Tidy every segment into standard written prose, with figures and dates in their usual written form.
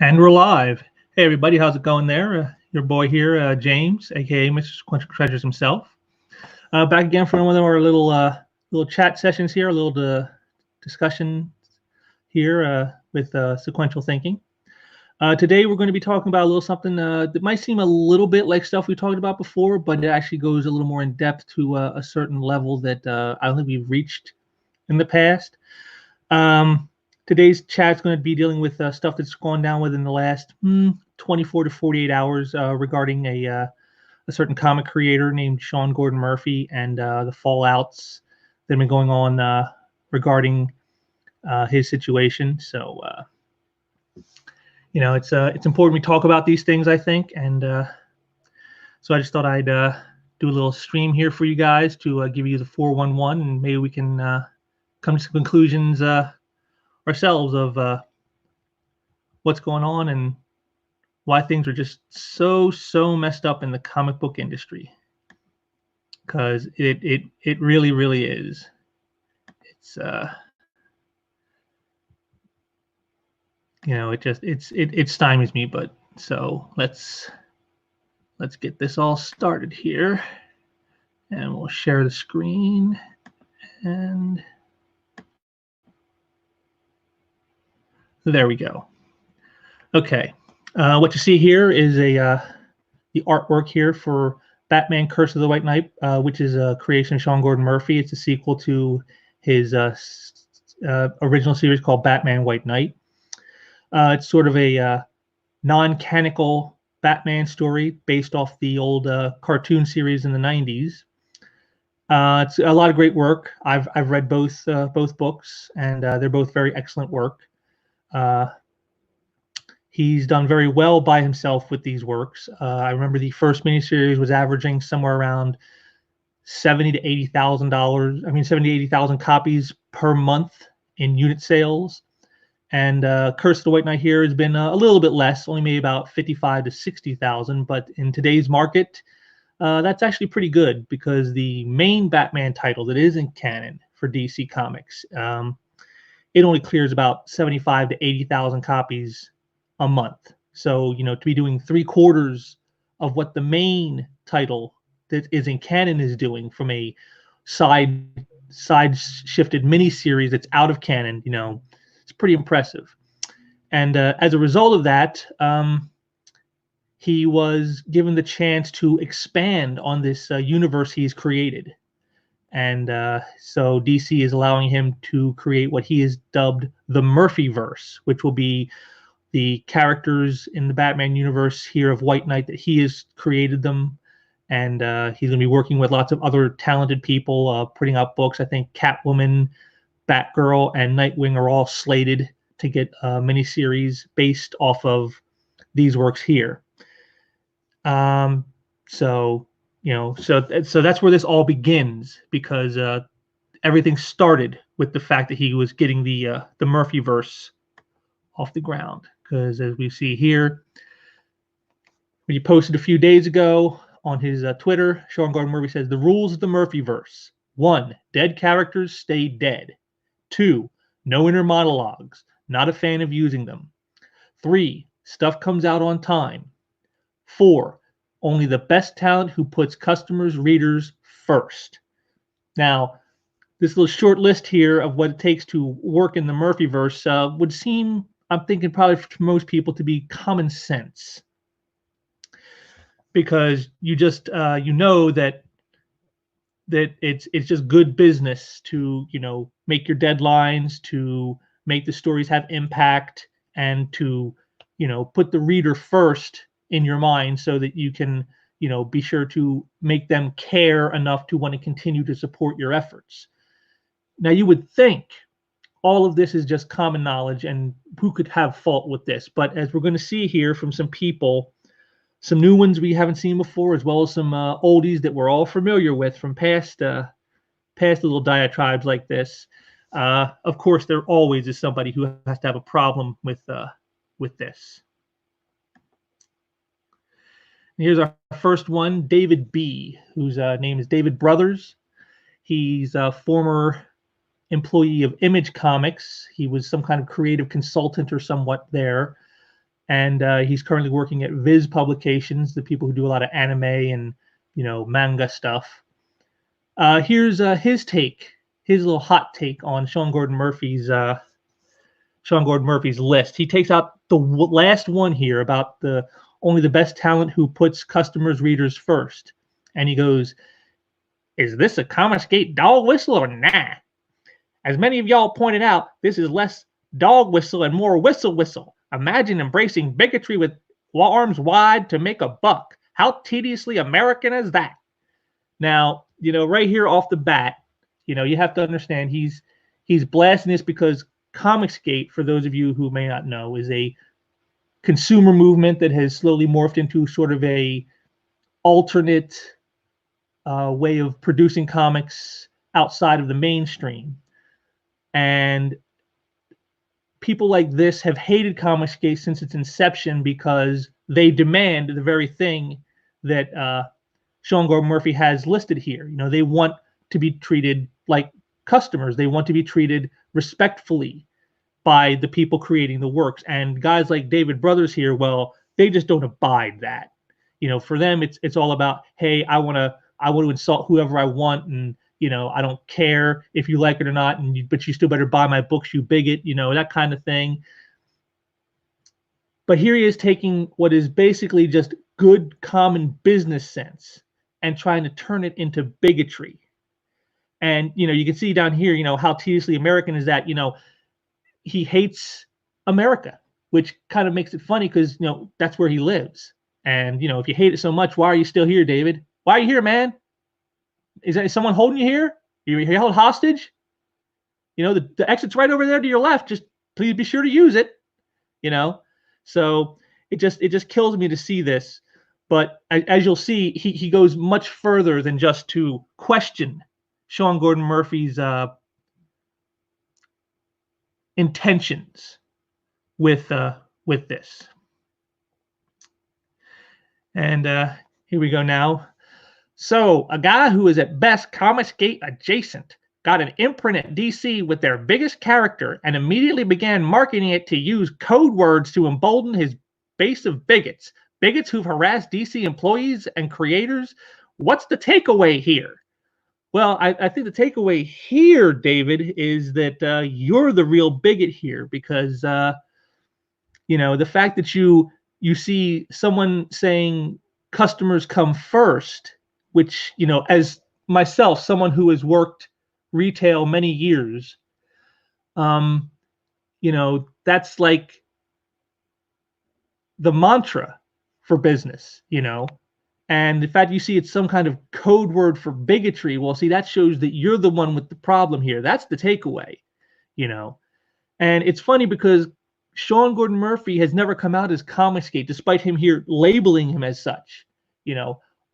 And we're live. Hey, everybody, how's it going there? Your boy here, James, aka Mr. Sequential Treasures himself. Back again for one of our little chat sessions here, a little discussion here with Sequential Thinking. Today, we're going to be talking about a little something that might seem a little bit like stuff we talked about before, but it actually goes a little more in depth to a certain level that I don't think we've reached in the past. Today's chat is going to be dealing with stuff that's gone down within the last 24 to 48 hours regarding a certain comic creator named Sean Gordon Murphy and the fallouts that have been going on regarding his situation. So, it's important we talk about these things, I think. And so I just thought I'd do a little stream here for you guys to give you the 411, and maybe we can come to some conclusions ourselves of what's going on and why things are just so messed up in the comic book industry, because it really is. It's it stymies me. But so let's get this all started here, and we'll share the screen. And there we go. Okay, what you see here is the artwork here for Batman: Curse of the White Knight, which is a creation of Sean Gordon Murphy. It's a sequel to his original series called Batman: White Knight. It's sort of a non-canonical Batman story based off the old cartoon series in the 90s. It's a lot of great work. I've read both books, and they're both very excellent work. He's done very well by himself with these works. I remember the first miniseries was averaging somewhere around $70,000 to $80,000. 80,000 copies per month in unit sales. And Curse of the White Knight here has been a little bit less, only maybe about 55 to 60,000. But in today's market, that's actually pretty good, because the main Batman title that isn't canon for DC Comics, it only clears about 75 to 80,000 copies a month. So, to be doing 3/4 of what the main title that is in canon is doing from a side shifted mini series that's out of canon, it's pretty impressive. And as a result of that, he was given the chance to expand on this universe he's created. And so DC is allowing him to create what he has dubbed the Murphyverse, which will be the characters in the Batman universe here of White Knight that he has created them. And he's going to be working with lots of other talented people, putting out books. I think Catwoman, Batgirl, and Nightwing are all slated to get a miniseries based off of these works here. So that's where this all begins, because everything started with the fact that he was getting the Murphyverse off the ground. Because as we see here, when he posted a few days ago on his Twitter, Sean Gordon Murphy says, "The rules of the Murphyverse: 1, dead characters stay dead. 2, no inner monologues. Not a fan of using them. 3, stuff comes out on time. 4, only the best talent who puts customers, readers first." Now, this little short list here of what it takes to work in the Murphyverse would seem, I'm thinking, probably for most people, to be common sense, because you just that it's just good business to make your deadlines, to make the stories have impact, and to put the reader first in your mind, so that you can be sure to make them care enough to want to continue to support your efforts. Now, you would think all of this is just common knowledge, and who could have fault with this? But as we're going to see here from some people, some new ones we haven't seen before, as well as some oldies that we're all familiar with from past little diatribes like this. Of course, there always is somebody who has to have a problem with this. And here's our first one, David B., whose name is David Brothers. He's a former employee of Image Comics. He was some kind of creative consultant or somewhat there. and he's currently working at Viz Publications, the people who do a lot of anime and manga stuff. Here's his little hot take on Sean Gordon Murphy's list. He takes out the last one here about only the best talent who puts customers, readers first, and he goes, "Is this a Comicsgate dog whistle or nah? As many of y'all pointed out, this is less dog whistle and more whistle whistle. Imagine embracing bigotry with arms wide to make a buck. How tediously American is that?" Now, right here off the bat, you have to understand he's blasting this because Comicsgate, for those of you who may not know, is a consumer movement that has slowly morphed into sort of a alternate way of producing comics outside of the mainstream. And people like this have hated Comicsgate since its inception because they demand the very thing that Sean Gordon Murphy has listed here. They want to be treated like customers. They want to be treated respectfully by the people creating the works. And guys like David Brothers here, well, they just don't abide that. For them, it's all about, hey, I want to insult whoever I want, and I don't care if you like it or not, but you still better buy my books, you bigot, that kind of thing. But here he is taking what is basically just good common business sense and trying to turn it into bigotry. And you can see down here, how tediously American is that. He hates America, which kind of makes it funny because that's where he lives. And if you hate it so much, why are you still here, David? Why are you here, man? Is someone holding you here? You're held hostage? The exit's right over there to your left. Just please be sure to use it. So it just kills me to see this. But as you'll see, he goes much further than just to question Sean Gordon Murphy's intentions with this. And here we go now. So a guy who is at best Comicsgate adjacent got an imprint at DC with their biggest character and immediately began marketing it to use code words to embolden his base of bigots who've harassed DC employees and creators. What's the takeaway here? Well, I think the takeaway here, David, is that you're the real bigot here because, the fact that you see someone saying customers come first, which, as myself, someone who has worked retail many years, that's like the mantra for business, And the fact you see it's some kind of code word for bigotry, well, see, that shows that you're the one with the problem here. That's the takeaway, And it's funny because Sean Gordon Murphy has never come out as Comicsgate, despite him here labeling him as such.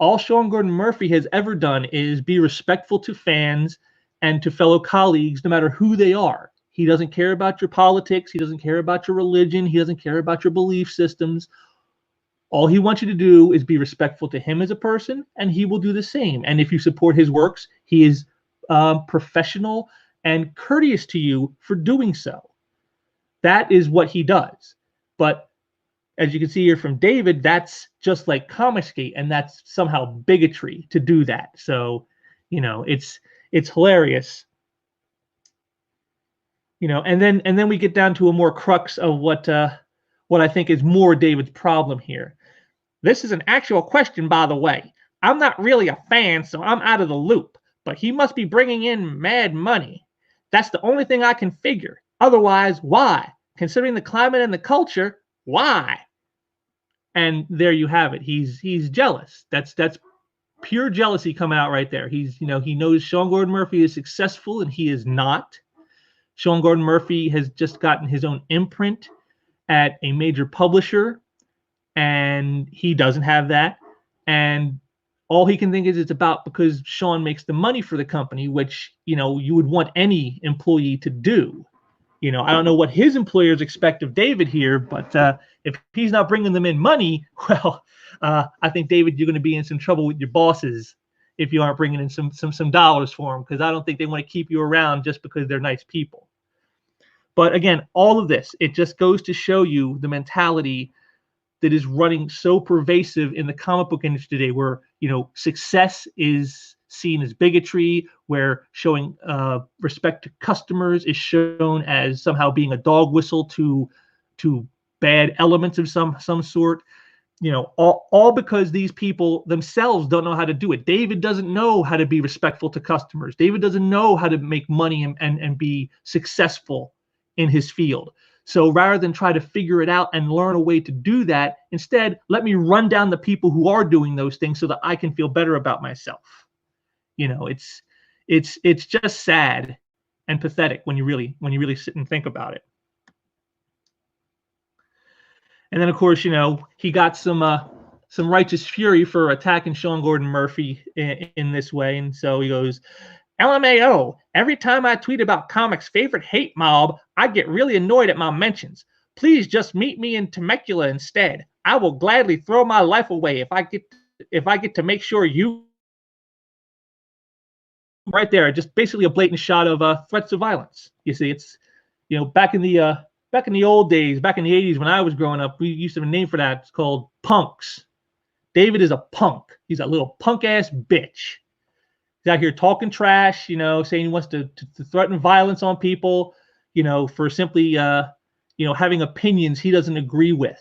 All Sean Gordon Murphy has ever done is be respectful to fans and to fellow colleagues, no matter who they are. He doesn't care about your politics. He doesn't care about your religion. He doesn't care about your belief systems. All he wants you to do is be respectful to him as a person, and he will do the same. And if you support his works, he is professional and courteous to you for doing so. That is what he does. But as you can see here from David, that's just like Comicsgate, and that's somehow bigotry to do that. So, it's hilarious. And then we get down to a more crux of what I think is more David's problem here. This is an actual question, by the way. I'm not really a fan, so I'm out of the loop. But he must be bringing in mad money. That's the only thing I can figure. Otherwise, why? Considering the climate and the culture, why? And there you have it. He's jealous. That's pure jealousy coming out right there. He knows Sean Gordon Murphy is successful and he is not. Sean Gordon Murphy has just gotten his own imprint at a major publisher, and he doesn't have that. And all he can think is it's about because Sean makes the money for the company, which, you would want any employee to do. I don't know what his employers expect of David here, but if he's not bringing them in money, well, I think, David, you're going to be in some trouble with your bosses if you aren't bringing in some dollars for them, because I don't think they want to keep you around just because they're nice people. But again, all of this, it just goes to show you the mentality that is running so pervasive in the comic book industry today, where success is seen as bigotry, where showing respect to customers is shown as somehow being a dog whistle to bad elements of some sort. All because these people themselves don't know how to do it. David doesn't know how to be respectful to customers. David doesn't know how to make money and be successful in his field. So rather than try to figure it out and learn a way to do that, instead, let me run down the people who are doing those things so that I can feel better about myself. It's just sad and pathetic when you really sit and think about it. And then, of course, he got some righteous fury for attacking Sean Gordon Murphy in this way. And so he goes, LMAO, every time I tweet about comics' favorite hate mob, I get really annoyed at my mentions. Please just meet me in Temecula instead. I will gladly throw my life away if I get to make sure you. Right there, just basically a blatant shot of threats of violence. You see, it's back in the old days, back in the 80s when I was growing up, we used to have a name for that. It's called punks. David is a punk. He's a little punk ass bitch. He's out here talking trash, saying he wants to threaten violence on people, for simply, having opinions he doesn't agree with,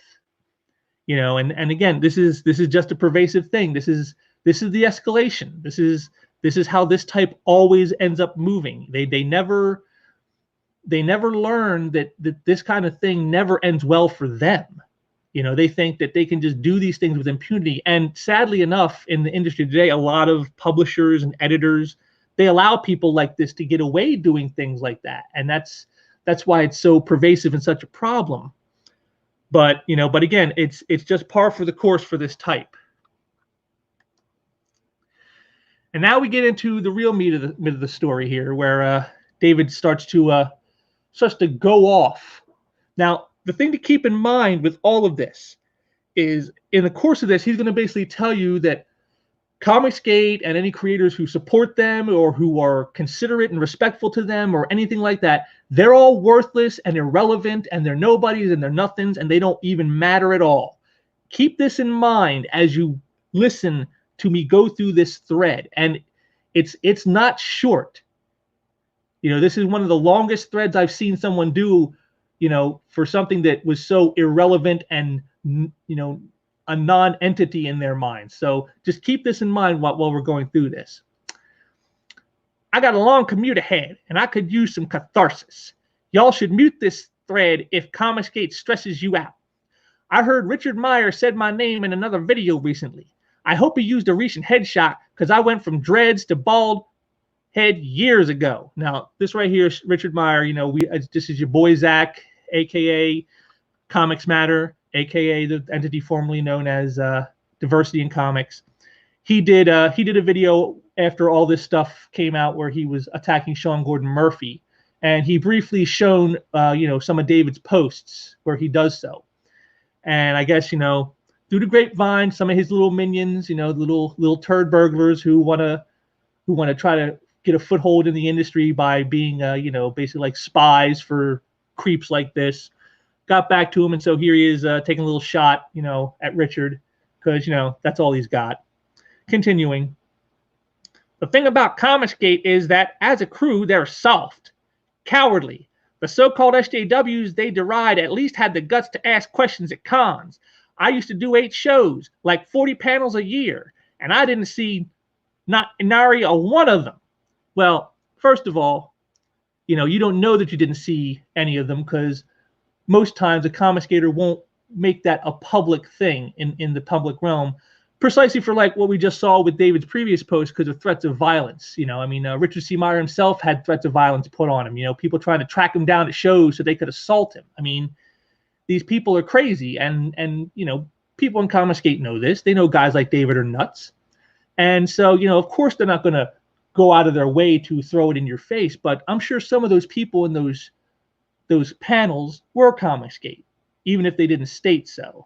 and again, this is just a pervasive thing. This is the escalation. This is how this type always ends up moving. They never learn that this kind of thing never ends well for them. They think that they can just do these things with impunity. And sadly enough, in the industry today, a lot of publishers and editors, they allow people like this to get away doing things like that. And that's why it's so pervasive and such a problem. But again, it's just par for the course for this type. And now we get into the real meat of the story here, where David starts to go off. Now, the thing to keep in mind with all of this is, in the course of this, he's going to basically tell you that Comicsgate and any creators who support them or who are considerate and respectful to them or anything like that, they're all worthless and irrelevant, and they're nobodies and they're nothings, and they don't even matter at all. Keep this in mind as you listen to me go through this thread. And it's not short. This is one of the longest threads I've seen someone do, for something that was so irrelevant and, a non-entity in their minds. So just keep this in mind while we're going through this. I got a long commute ahead, and I could use some catharsis. Y'all should mute this thread if Comicsgate stresses you out. I heard Richard Meyer said my name in another video recently. I hope he used a recent headshot, because I went from dreads to bald head years ago. Now, this right here is Richard Meyer. This is your boy Zach, aka Comics Matter, aka the entity formerly known as Diversity in Comics. He did a video after all this stuff came out where he was attacking Sean Gordon Murphy, and he briefly shown some of David's posts where he does so. And I guess through the grapevine, some of his little minions, little turd burglars who want to try to get a foothold in the industry by being, basically like spies for creeps like this, got back to him. And so here he is taking a little shot, at Richard, because, that's all he's got. Continuing. The thing about Comicsgate is that as a crew, they're soft, cowardly. The so-called SJWs they deride at least had the guts to ask questions at cons. I used to do 8 shows, like 40 panels a year, and I didn't see not nary a one of them. Well, first of all, you don't know that you didn't see any of them, because most times a Comicsgater won't make that a public thing in the public realm, precisely for like what we just saw with David's previous post, because of threats of violence. Richard C. Meyer himself had threats of violence put on him, people trying to track him down at shows so they could assault him. These people are crazy, and people in Comicsgate know this. They know guys like David are nuts. And so, of course they're not going to go out of their way to throw it in your face, but I'm sure some of those people in those panels were Comicsgate, even if they didn't state so.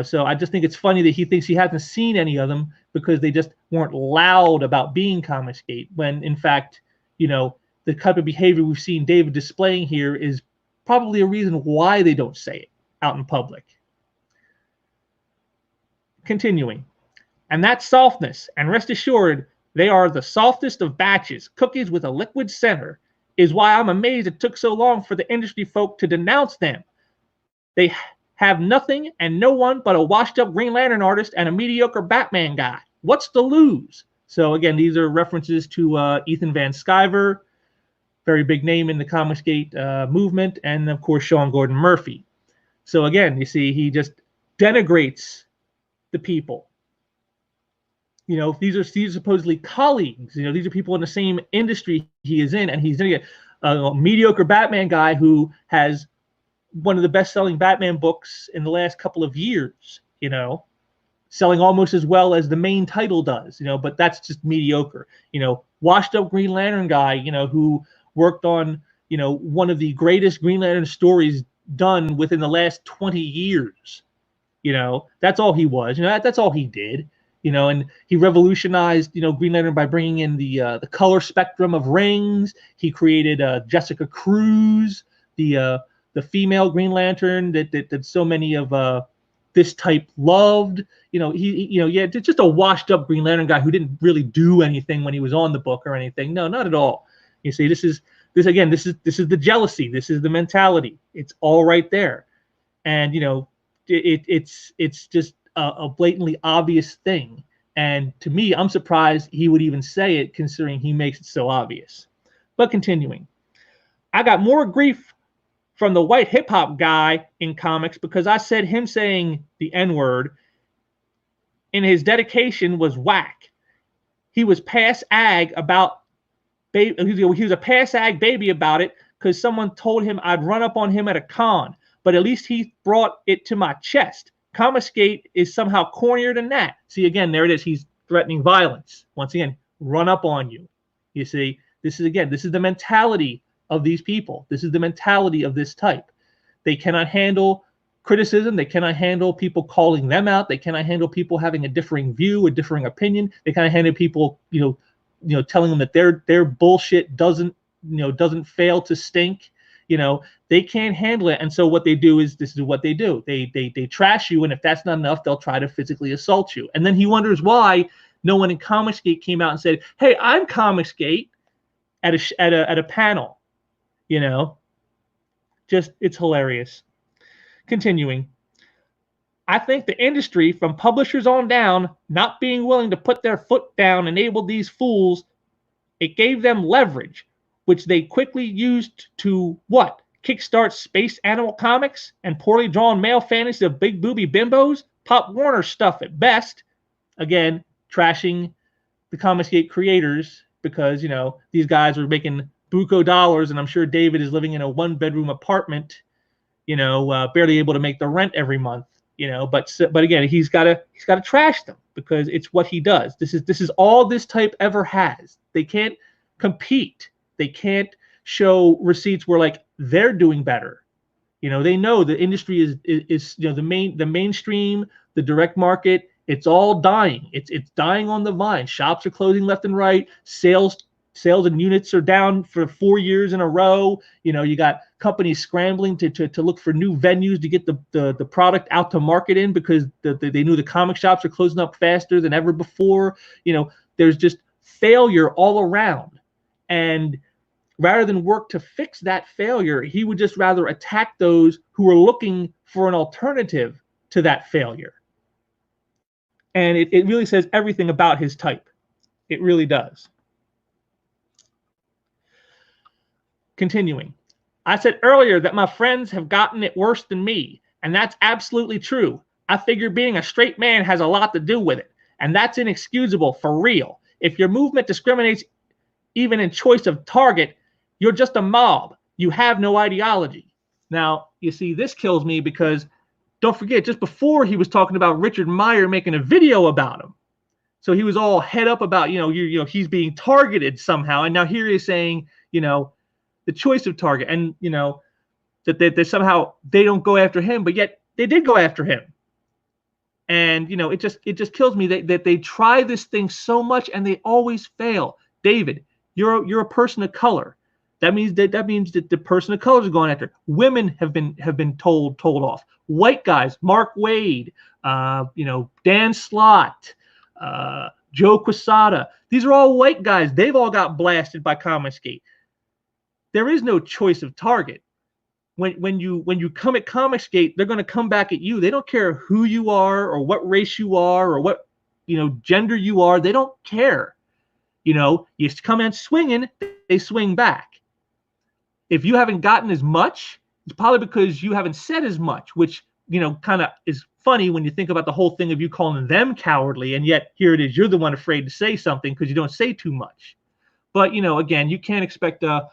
So I just think it's funny that he thinks he hasn't seen any of them because they just weren't loud about being Comicsgate, when in fact, the type of behavior we've seen David displaying here is probably a reason why they don't say it out in public. Continuing. And that softness, and rest assured, they are the softest of batches, cookies with a liquid center, is why I'm amazed it took so long for the industry folk to denounce them. They have nothing and no one but a washed up Green Lantern artist and a mediocre Batman guy. What's to lose? So again, these are references to Ethan Van Sciver, very big name in the Comicsgate movement, and of course Sean Gordon Murphy. So again, you see, he just denigrates the people. You know, these are supposedly colleagues. You know, these are people in the same industry he is in, and he's doing a mediocre Batman guy who has one of the best-selling Batman books in the last couple of years. You know, selling almost as well as the main title does. You know, but that's just mediocre. You know, washed-up Green Lantern guy. You know, who worked on one of the greatest Green Lantern stories done within the last 20 years. You know, that's all he was. You know, that's all he did. You know, and he revolutionized, Green Lantern by bringing in the color spectrum of rings. He created Jessica Cruz, the female Green Lantern that so many of this type loved. Just a washed up Green Lantern guy who didn't really do anything when he was on the book or anything. No, not at all. You see, this is the jealousy. This is the mentality. It's all right there, and it's just a blatantly obvious thing. And to me, I'm surprised he would even say it, considering he makes it so obvious. But continuing, I got more grief from the white hip hop guy in comics because I said him saying the N-word in his dedication was whack. He was pass ag about he was a pass ag baby about it because someone told him I'd run up on him at a con, but at least he brought it to my chest. Comicsgate is somehow cornier than that. See, again, there it is. He's threatening violence. Once again, run up on you. You see, this is the mentality of these people. This is the mentality of this type. They cannot handle criticism. They cannot handle people calling them out. They cannot handle people having a differing view, a differing opinion. They cannot handle people, telling them that their bullshit doesn't fail to stink. They can't handle it. And so what they do is, this is what they do. They trash you, and if that's not enough, they'll try to physically assault you. And then he wonders why no one in Comicsgate came out and said, "Hey, I'm Comicsgate," at a panel. Just, it's hilarious. Continuing, I think the industry, from publishers on down, not being willing to put their foot down, enabled these fools. It gave them leverage, which they quickly used to what? Kickstart space animal comics and poorly drawn male fantasy of big booby bimbos? Pop Warner stuff at best. Again, trashing the Comicsgate creators because, these guys are making buco dollars, and I'm sure David is living in a one-bedroom apartment, barely able to make the rent every month, but again, he's got to trash them because it's what he does. This is all this type ever has. They can't compete. They can't show receipts where like they're doing better. They know the industry is the mainstream, the direct market. It's all dying. It's dying on the vine. Shops are closing left and right. Sales and units are down for 4 years in a row. You got companies scrambling to look for new venues to get the product out to market in because they knew the comic shops are closing up faster than ever before. There's just failure all around. And rather than work to fix that failure, he would just rather attack those who are looking for an alternative to that failure. And it really says everything about his type. It really does. Continuing, I said earlier that my friends have gotten it worse than me, and that's absolutely true. I figure being a straight man has a lot to do with it, and that's inexcusable for real. If your movement discriminates even in choice of target, you're just a mob. You have no ideology. Now, you see, this kills me because don't forget, just before he was talking about Richard Meyer making a video about him. So he was all head up about, he's being targeted somehow. And now here he's saying, the choice of target, and that they somehow they don't go after him, but yet they did go after him. And it just kills me that they try this thing so much and they always fail. David, you're a person of color. That means that the person of color is going after. Women have been told off. White guys, Mark Wade, Dan Slott, Joe Quesada. These are all white guys. They've all got blasted by Comicsgate. There is no choice of target. When you come at Comicsgate, they're going to come back at you. They don't care who you are or what race you are or what gender you are. They don't care. You come in swinging, they swing back. If you haven't gotten as much, it's probably because you haven't said as much, which kind of is funny when you think about the whole thing of you calling them cowardly, and yet here it is, you're the one afraid to say something because you don't say too much. But again, you can't expect a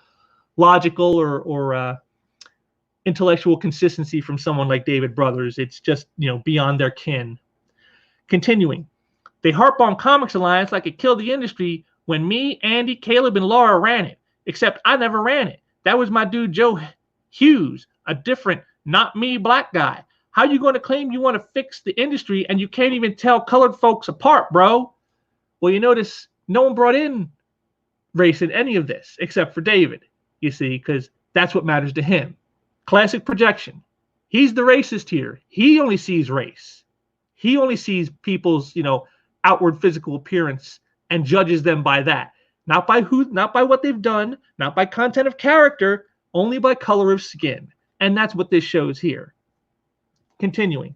logical or intellectual consistency from someone like David Brothers. It's just beyond their kin. Continuing, they harp on Comics Alliance like it killed the industry when me, Andy, Caleb, and Laura ran it. Except I never ran it. That was my dude Joe Hughes, a different, not me, black guy. How you going to claim you want to fix the industry and you can't even tell colored folks apart, bro? Well, you notice no one brought in race in any of this except for David, you see, because that's what matters to him. Classic projection. He's the racist here. He only sees race. He only sees people's, outward physical appearance and judges them by that. Not by what they've done, not by content of character, only by color of skin. And that's what this shows here. Continuing.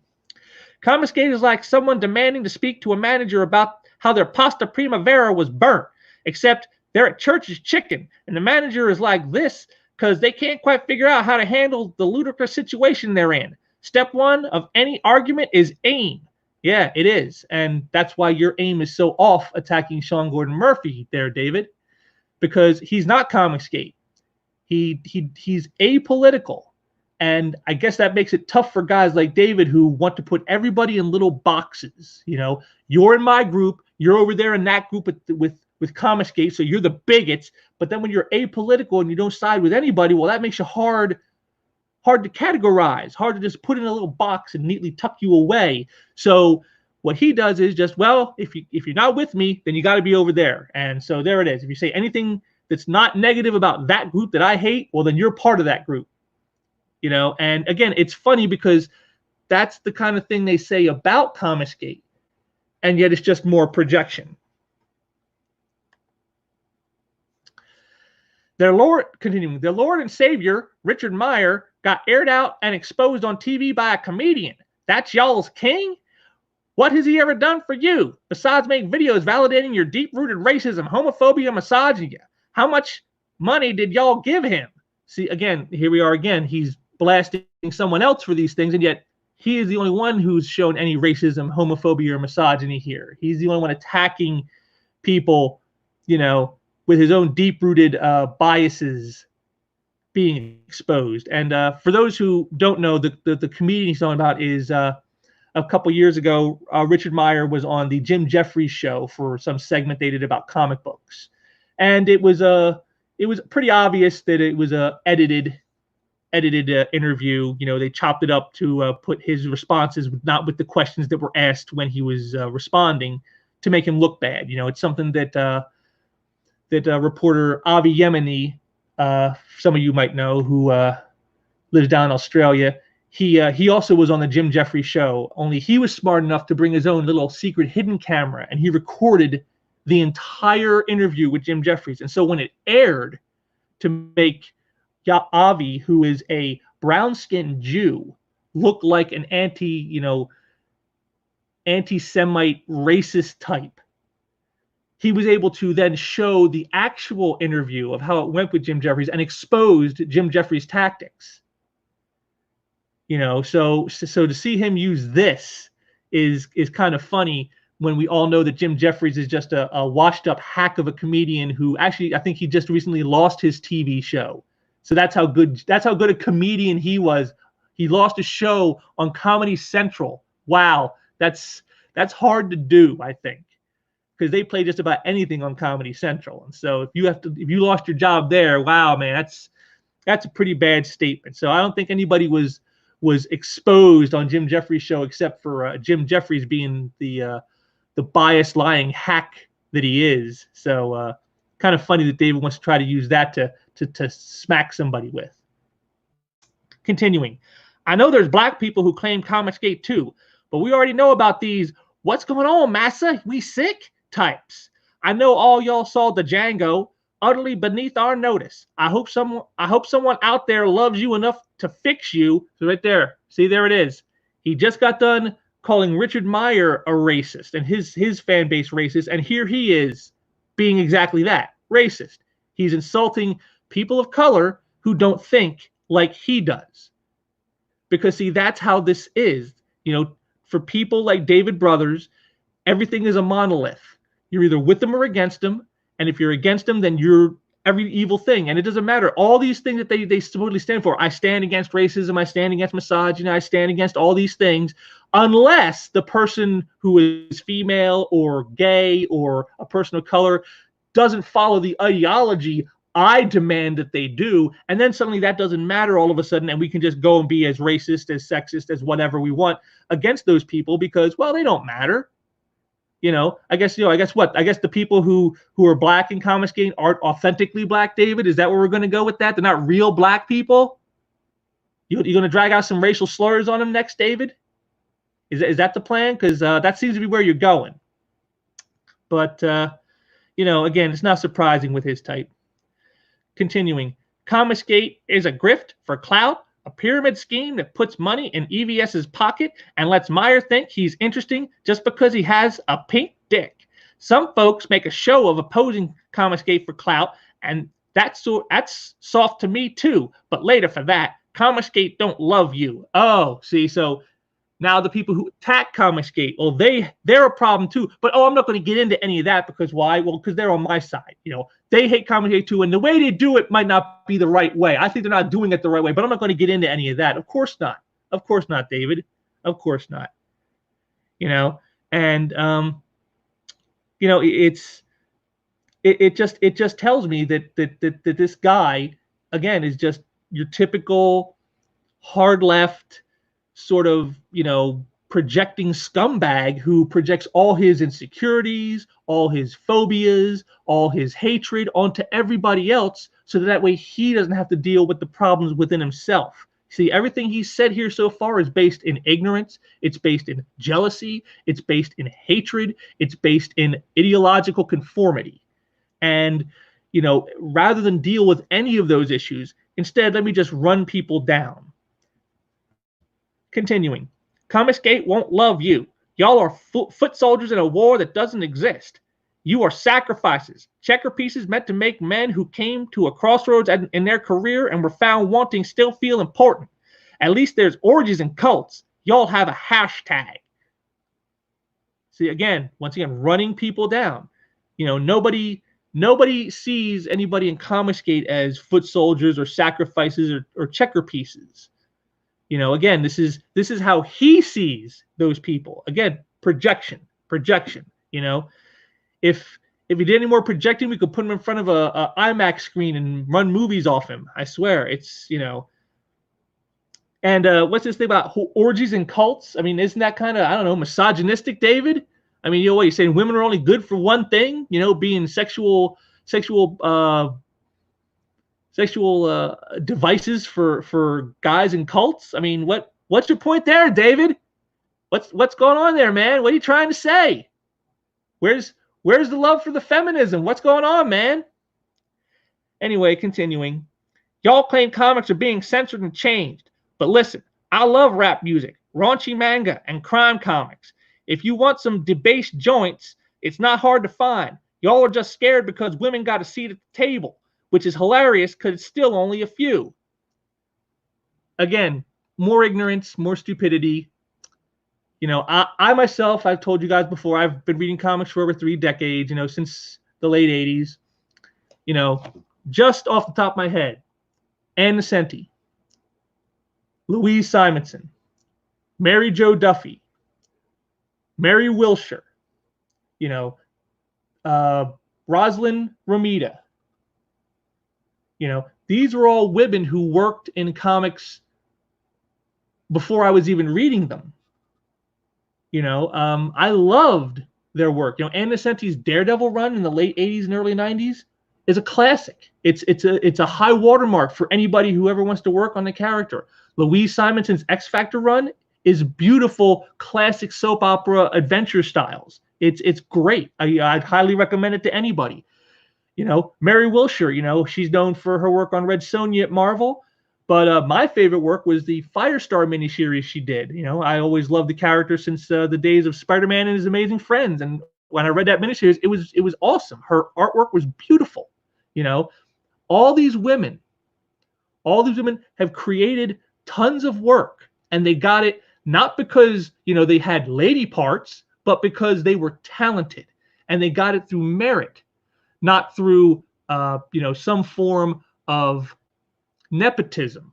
Comicsgate is like someone demanding to speak to a manager about how their pasta primavera was burnt, except they're at Church's Chicken, and the manager is like this because they can't quite figure out how to handle the ludicrous situation they're in. Step one of any argument is aim. Yeah, it is. And that's why your aim is so off attacking Sean Gordon Murphy there, David, because he's not Comicsgate. He's apolitical. And I guess that makes it tough for guys like David who want to put everybody in little boxes. You're in my group, you're over there in that group with Comicsgate, so you're the bigots. But then when you're apolitical and you don't side with anybody, well, that makes you hard to categorize, hard to just put in a little box and neatly tuck you away. So what he does is just, well, if you're not with me, then you got to be over there. And so there it is. If you say anything that's not negative about that group that I hate, well, then you're part of that group. And again, it's funny because that's the kind of thing they say about Comicsgate, and yet it's just more projection. Their Lord and Savior, Richard Meyer, got aired out and exposed on TV by a comedian. That's y'all's king? What has he ever done for you, besides make videos validating your deep-rooted racism, homophobia, misogyny? How much money did y'all give him? See, again, here we are again. He's blasting someone else for these things, and yet he is the only one who's shown any racism, homophobia, or misogyny here. He's the only one attacking people, with his own deep-rooted biases being exposed. And for those who don't know, the comedian he's talking about is a couple years ago, Richard Meyer was on the Jim Jeffries show for some segment they did about comic books. And it was pretty obvious that it was a edited interview. They chopped it up to put his responses not with the questions that were asked when he was responding, to make him look bad. It's something that reporter Avi Yemeni, some of you might know, who lives down in Australia. He also was on the Jim Jeffries show, only he was smart enough to bring his own little secret hidden camera, and he recorded the entire interview with Jim Jeffries. And so when it aired, to make Avi, who is a brown-skinned Jew, look like an anti-Semite racist type, he was able to then show the actual interview of how it went with Jim Jeffries and exposed Jim Jeffries' tactics. So to see him use this is kind of funny when we all know that Jim Jeffries is just a washed up hack of a comedian who actually, I think he just recently lost his TV show. So that's how good a comedian he was. He lost a show on Comedy Central. Wow, that's hard to do, I think, because they play just about anything on Comedy Central. And so if you lost your job there, wow, man, that's a pretty bad statement. So I don't think anybody was exposed on Jim Jeffries' show except for Jim Jeffries being the biased, lying hack that he is. So kind of funny that David wants to try to use that to smack somebody with. Continuing, I know there's black people who claim Comicsgate too, But we already know about these "what's going on, massa? We sick?" types. I know all y'all saw the Django, utterly beneath our notice. I hope someone out there loves you enough to fix you. So right there, see, there it is. He just got done calling Richard Meyer a racist and his fan base racist, and here he is being exactly that, racist. He's insulting people of color who don't think like he does. Because see, that's how this is. For people like David Brothers, everything is a monolith. You're either with them or against them, and if you're against them, then you're every evil thing. And it doesn't matter. All these things that they supposedly stand for. I stand against racism. I stand against misogyny. I stand against all these things, unless the person who is female or gay or a person of color doesn't follow the ideology I demand that they do. And then suddenly that doesn't matter all of a sudden, and we can just go and be as racist, as sexist, as whatever we want against those people because, well, they don't matter. I guess the people who are black in comics game aren't authentically black, David. Is that where we're going to go with that? They're not real black people? You're going to drag out some racial slurs on them next, David? Is that the plan? Because that seems to be where you're going. But, again, it's not surprising with his type. Continuing, Comicsgate is a grift for clout, a pyramid scheme that puts money in EVS's pocket and lets Meyer think he's interesting just because he has a pink dick. Some folks make a show of opposing Comicsgate for clout, and that's soft to me too. But later for that, Comicsgate don't love you. Oh, see, so now the people who attack Comicsgate, well, they're a problem too. But I'm not going to get into any of that because why? Well, because they're on my side. They hate Comicsgate too, and the way they do it might not be the right way. I think they're not doing it the right way, but I'm not going to get into any of that. Of course not. Of course not, David. Of course not. And it just tells me that this guy again is just your typical hard left sort of projecting scumbag who projects all his insecurities, all his phobias, all his hatred onto everybody else so that way he doesn't have to deal with the problems within himself. See, everything he said here so far is based in ignorance. It's based in jealousy. It's based in hatred. It's based in ideological conformity. And, rather than deal with any of those issues, instead, let me just run people down. Continuing, Comicsgate won't love you. Y'all are foot soldiers in a war that doesn't exist. You are sacrifices, checker pieces meant to make men who came to a crossroads in their career and were found wanting still feel important. At least there's orgies and cults. Y'all have a hashtag. See, once again, running people down. Nobody sees anybody in Comicsgate as foot soldiers or sacrifices or checker pieces. Again, this is how he sees those people. Again, projection. If he did any more projecting, we could put him in front of a IMAX screen and run movies off him. I swear, it's And what's this thing about orgies and cults? I mean, isn't that kind of, I don't know, misogynistic, David? I mean, what you're saying, women are only good for one thing, being sexual devices for guys and cults. I mean, what's your point there, David? What's going on there, man? What are you trying to say? Where's the love for the feminism? What's going on, man? Anyway, continuing. Y'all claim comics are being censored and changed. But listen, I love rap music, raunchy manga, and crime comics. If you want some debased joints, it's not hard to find. Y'all are just scared because women got a seat at the table, which is hilarious because it's still only a few. Again, more ignorance, more stupidity. I myself, I've told you guys before, I've been reading comics for over 3 decades, since the late 80s. Just off the top of my head, Ann Nesenti, Louise Simonson, Mary Jo Duffy, Mary Wilshire, Rosalind Romita. These were all women who worked in comics before I was even reading them. I loved their work. Ann Nesenti's Daredevil run in the late 80s and early 90s is a classic. It's a high watermark for anybody who ever wants to work on the character. Louise Simonson's X Factor run is beautiful, classic soap opera adventure styles. It's great. I'd highly recommend it to anybody. Mary Wilshire, she's known for her work on Red Sonja at Marvel. But my favorite work was the Firestar miniseries she did. I always loved the character since the days of Spider-Man and His Amazing Friends. And when I read that miniseries, it was awesome. Her artwork was beautiful. You know, all these women, have created tons of work, and they got it not because they had lady parts, but because they were talented, and they got it through merit, not through some form of nepotism.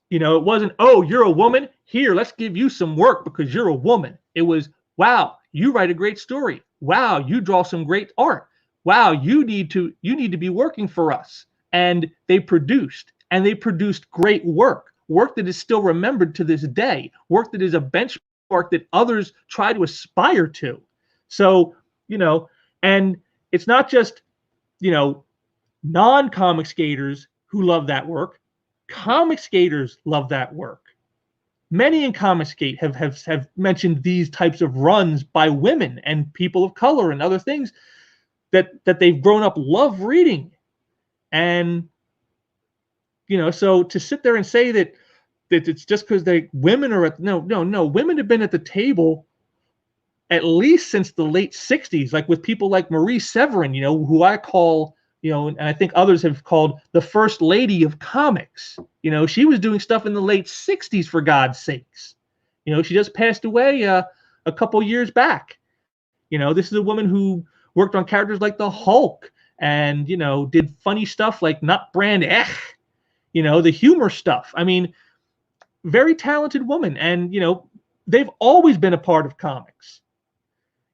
It wasn't, oh, you're a woman, here, let's give you some work because you're a woman. It was, wow, you write a great story. Wow, you draw some great art. Wow, you need to be working for us. And they produced great work that is still remembered to this day, work that is a benchmark that others try to aspire to. So, and it's not just, non-comic skaters who love that work. Comic skaters love that work. Many in comic skate have mentioned these types of runs by women and people of color and other things that they've grown up love reading. And so to sit there and say that it's just because women are no, women have been at the table at least since the late 60s, like with people like Marie Severin, who I call, and I think others have called the first lady of comics. She was doing stuff in the late 60s, for God's sakes. She just passed away a couple years back. This is a woman who worked on characters like the Hulk and, did funny stuff like Not Brand Ech, the humor stuff. I mean, very talented woman. And, they've always been a part of comics.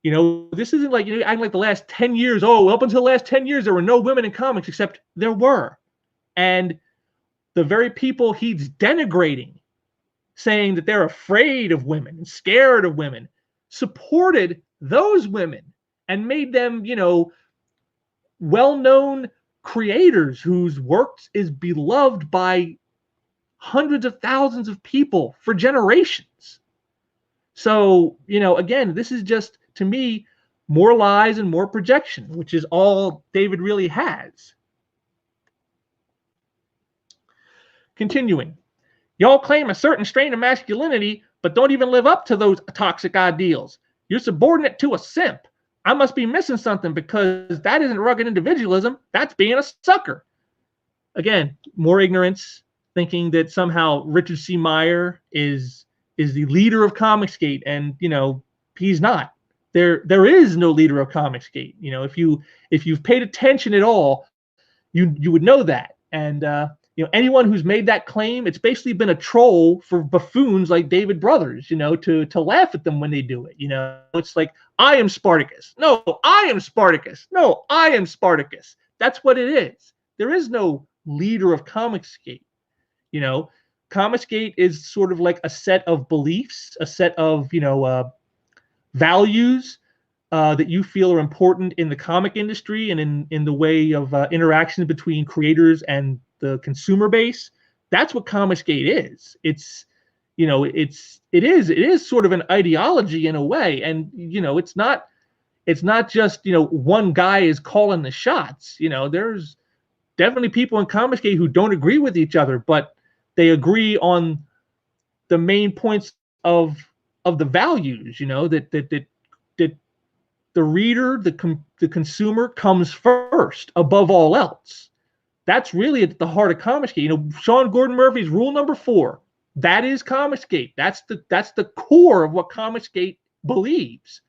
This isn't like, acting like the last 10 years, up until the last 10 years, there were no women in comics, except there were. And the very people he's denigrating, saying that they're afraid of women and scared of women, supported those women and made them, well-known creators whose work is beloved by hundreds of thousands of people for generations. So, again, this is just, to me, more lies and more projection, which is all David really has. Continuing, y'all claim a certain strain of masculinity, but don't even live up to those toxic ideals. You're subordinate to a simp. I must be missing something because that isn't rugged individualism. That's being a sucker. Again, more ignorance, thinking that somehow Richard C. Meyer is the leader of Comicsgate, and he's not. There is no leader of Comicsgate. If you've paid attention at all, you would know that. And anyone who's made that claim, it's basically been a troll for buffoons like David Brothers, to laugh at them when they do it. It's like, I am Spartacus. No, I am Spartacus. No, I am Spartacus. That's what it is. There is no leader of Comicsgate. Comicsgate is sort of like a set of beliefs, a set of, values that you feel are important in the comic industry and in the way of interactions between creators and the consumer base. That's what Comicsgate is. It is sort of an ideology in a way, and it's not just one guy is calling the shots. There's definitely people in Comicsgate who don't agree with each other, but they agree on the main points of the values. That the reader, the consumer comes first above all else. That's really at the heart of Comicsgate. Sean Gordon Murphy's rule number 4. That is Comicsgate. That's the core of what Comicsgate believes.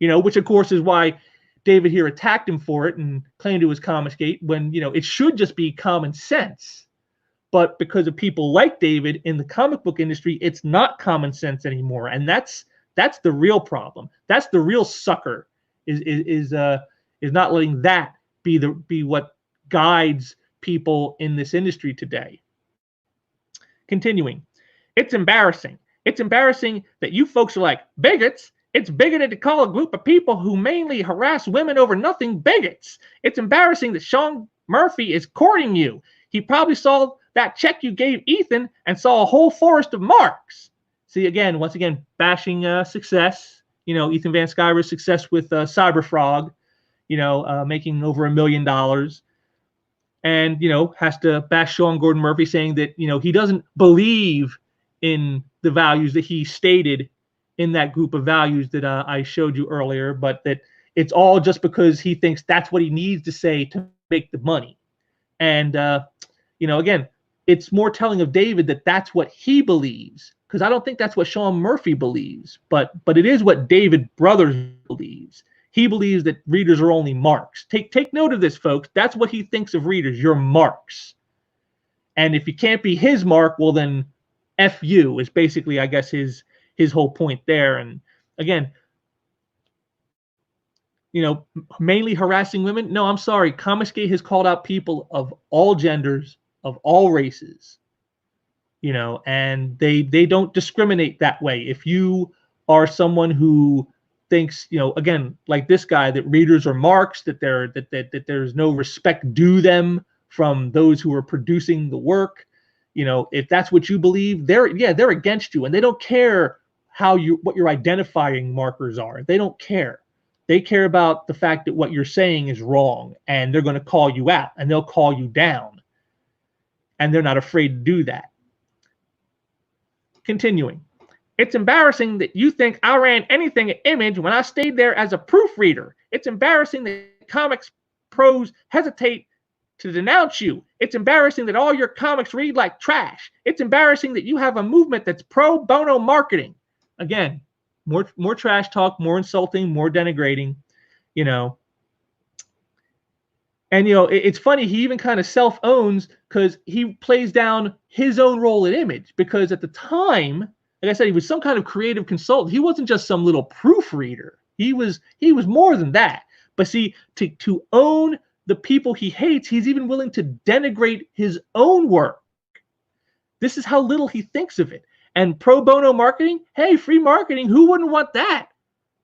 Which of course is why David here attacked him for it and claimed it was Comicsgate when it should just be common sense. But because of people like David in the comic book industry, it's not common sense anymore, and that's the real problem. That's the real sucker. Is not letting that be what guides people in this industry today. Continuing, it's embarrassing. It's embarrassing that you folks are like bigots. It's bigoted to call a group of people who mainly harass women over nothing bigots. It's embarrassing that Sean Murphy is courting you. He probably saw that check you gave Ethan and saw a whole forest of marks. See, again, once again, bashing success. Ethan Van Sciver's success with Cyberfrog, making over $1 million. And, has to bash Sean Gordon Murphy, saying that, he doesn't believe in the values that he stated in that group of values that I showed you earlier, but that it's all just because he thinks that's what he needs to say to make the money. And, again, it's more telling of David that that's what he believes, because I don't think that's what Sean Murphy believes, but it is what David Brothers believes. He believes that readers are only marks. Take note of this, folks. That's what he thinks of readers. You're marks. And if you can't be his mark, well, then F you is basically, I guess, his whole point there. And again, mainly harassing women. No, I'm sorry. Comicsgate has called out people of all genders, of all races, and they don't discriminate that way. If you are someone who thinks, again, like this guy, that readers are marks, that there's no respect due them from those who are producing the work, if that's what you believe, they're against you, and they don't care what your identifying markers are. They don't care. They care about the fact that what you're saying is wrong, and they're going to call you out, and they'll call you down, and they're not afraid to do that. Continuing. It's embarrassing that you think I ran anything at Image when I stayed there as a proofreader. It's embarrassing that comics pros hesitate to denounce you. It's embarrassing that all your comics read like trash. It's embarrassing that you have a movement that's pro bono marketing. Again, more trash talk, more insulting, more denigrating, And, it's funny, he even kind of self-owns, because he plays down his own role at Image, because at the time, like I said, he was some kind of creative consultant. He wasn't just some little proofreader. He was more than that. But see, to own the people he hates, he's even willing to denigrate his own work. This is how little he thinks of it. And pro bono marketing, hey, free marketing, who wouldn't want that?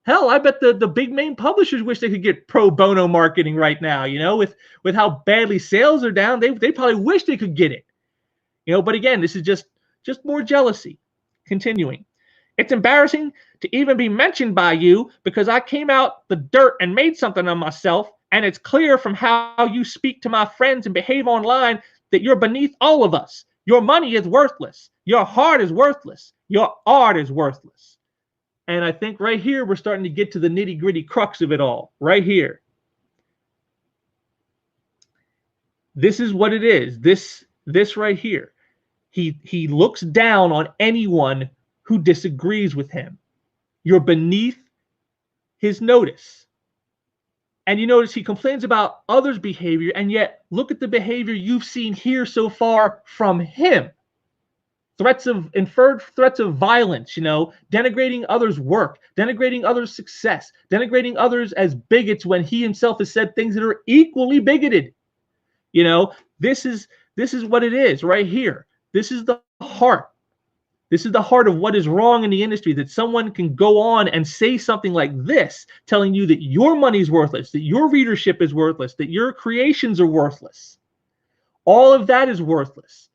Hell, I bet the big main publishers wish they could get pro bono marketing right now, with how badly sales are down. They probably wish they could get it. But again, this is just more jealousy. Continuing. It's embarrassing to even be mentioned by you, because I came out the dirt and made something of myself, and it's clear from how you speak to my friends and behave online that you're beneath all of us. Your money is worthless. Your heart is worthless. Your art is worthless. And I think right here, we're starting to get to the nitty-gritty crux of it all, right here. This is what it is. This right here. He looks down on anyone who disagrees with him. You're beneath his notice. And you notice he complains about others' behavior, and yet look at the behavior you've seen here so far from him. Inferred threats of violence, denigrating others' work, denigrating others' success, denigrating others as bigots when he himself has said things that are equally bigoted. This is what it is right here. This is the heart. This is the heart of what is wrong in the industry, that someone can go on and say something like this, telling you that your money is worthless, that your readership is worthless, that your creations are worthless. All of that is worthless.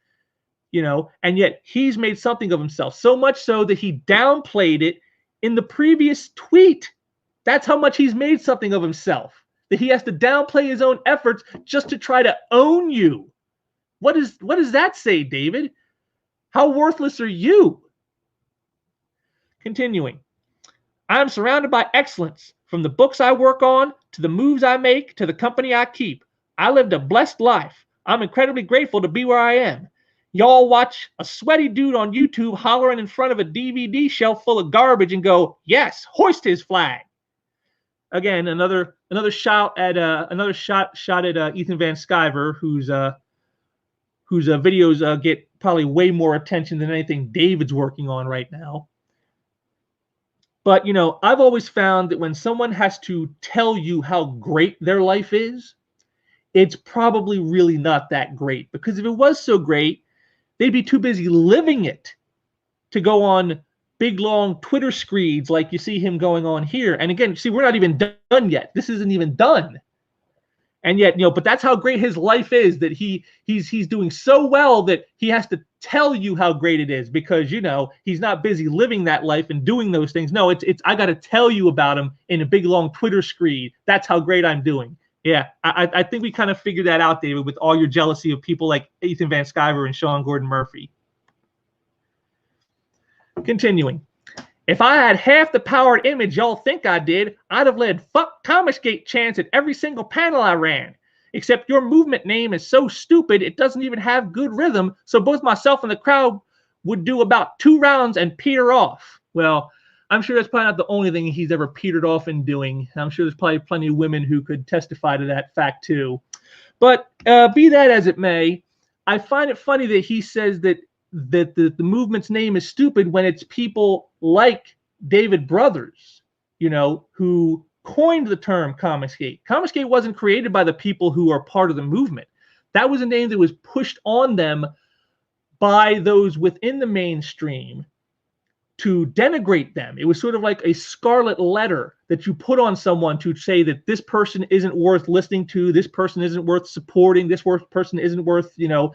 And yet he's made something of himself, so much so that he downplayed it in the previous tweet. That's how much he's made something of himself, that he has to downplay his own efforts just to try to own you. What does that say, David? How worthless are you? Continuing. I'm surrounded by excellence, from the books I work on, to the moves I make, to the company I keep. I lived a blessed life. I'm incredibly grateful to be where I am. Y'all watch a sweaty dude on YouTube hollering in front of a DVD shelf full of garbage and go, yes, hoist his flag. Again, another shot at Ethan Van Sciver, whose videos get probably way more attention than anything David's working on right now. But I've always found that when someone has to tell you how great their life is, it's probably really not that great. Because if it was so great, they'd be too busy living it to go on big, long Twitter screeds like you see him going on here. And again, see, we're not even done yet. This isn't even done. And yet, but that's how great his life is, that he's doing so well that he has to tell you how great it is, because, you know, he's not busy living that life and doing those things. No, it's I got to tell you about him in a big long Twitter screed. That's how great I'm doing. Yeah, I think we kind of figured that out, David, with all your jealousy of people like Ethan Van Sciver and Sean Gordon Murphy. Continuing. If I had half the powered image y'all think I did, I'd have led fuck Comicsgate chants at every single panel I ran. Except your movement name is so stupid it doesn't even have good rhythm, so both myself and the crowd would do about 2 rounds and peter off. Well, I'm sure that's probably not the only thing he's ever petered off in doing. I'm sure there's probably plenty of women who could testify to that fact too. But be that as it may, I find it funny that he says that the movement's name is stupid when it's people like David Brothers, you know, who coined the term Comicsgate. Comicsgate wasn't created by the people who are part of the movement. That was a name that was pushed on them by those within the mainstream to denigrate them. It was sort of like a scarlet letter that you put on someone to say that this person isn't worth listening to, this person isn't worth supporting, this person isn't worth, you know,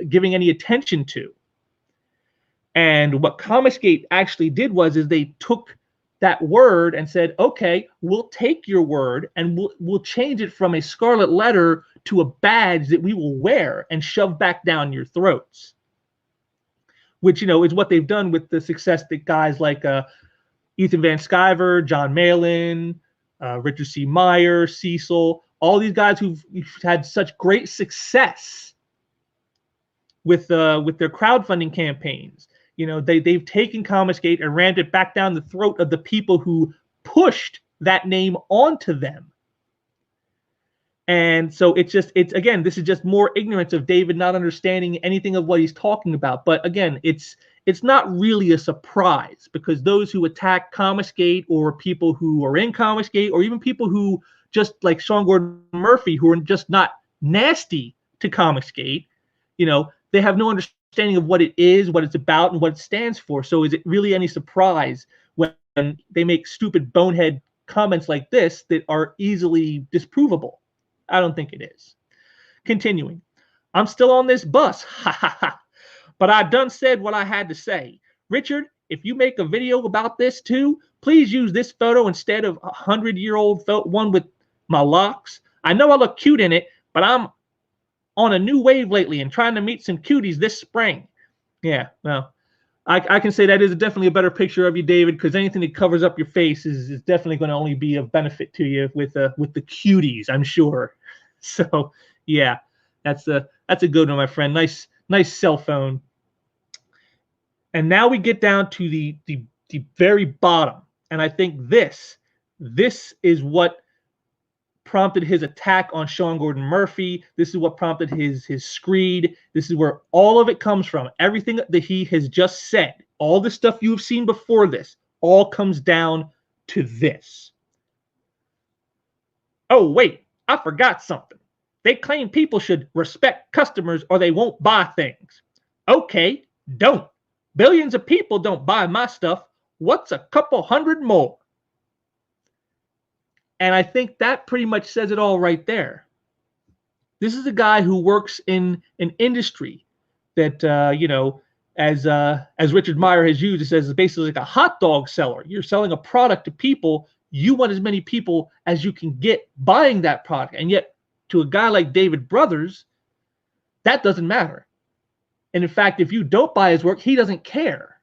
giving any attention to. And what Comicsgate actually did was they took that word and said, okay, we'll take your word and we'll change it from a scarlet letter to a badge that we will wear and shove back down your throats. Which, you know, is what they've done with the success that guys like Ethan Van Sciver, John Malin, Richard C. Meyer, Cecil, all these guys who've had such great success with their crowdfunding campaigns. You know, they've taken Comicsgate and rammed it back down the throat of the people who pushed that name onto them. And so it's again, this is just more ignorance of David not understanding anything of what he's talking about. But again, it's not really a surprise, because those who attack Comicsgate, or people who are in Comicsgate, or even people who just like Sean Gordon Murphy, who are just not nasty to Comicsgate, you know, they have no understanding of what it is, what it's about, and what it stands for. So is it really any surprise when they make stupid bonehead comments like this that are easily disprovable? I don't think it is. Continuing. I'm still on this bus. Ha ha ha. But I done said what I had to say. Richard, if you make a video about this too, please use this photo instead of a 100-year-old one with my locks. I know I look cute in it, but I'm on a new wave lately and trying to meet some cuties this spring. Yeah, well, I can say that is definitely a better picture of you, David, because anything that covers up your face is definitely going to only be of benefit to you with the cuties, I'm sure. So yeah, that's a good one, my friend. Nice cell phone. And now we get down to the very bottom, and I think this is what prompted his attack on Sean Gordon Murphy. This is what prompted his screed. This is where all of it comes from. Everything that he has just said, all the stuff you have seen before this, all comes down to this. Oh, wait, I forgot something. They claim people should respect customers or they won't buy things. Okay, don't. Billions of people don't buy my stuff. What's a couple hundred more? And I think that pretty much says it all right there. This is a guy who works in an industry that, you know, as Richard Meyer has used, it says it's basically like a hot dog seller. You're selling a product to people. You want as many people as you can get buying that product. And yet, to a guy like David Brothers, that doesn't matter. And in fact, if you don't buy his work, he doesn't care.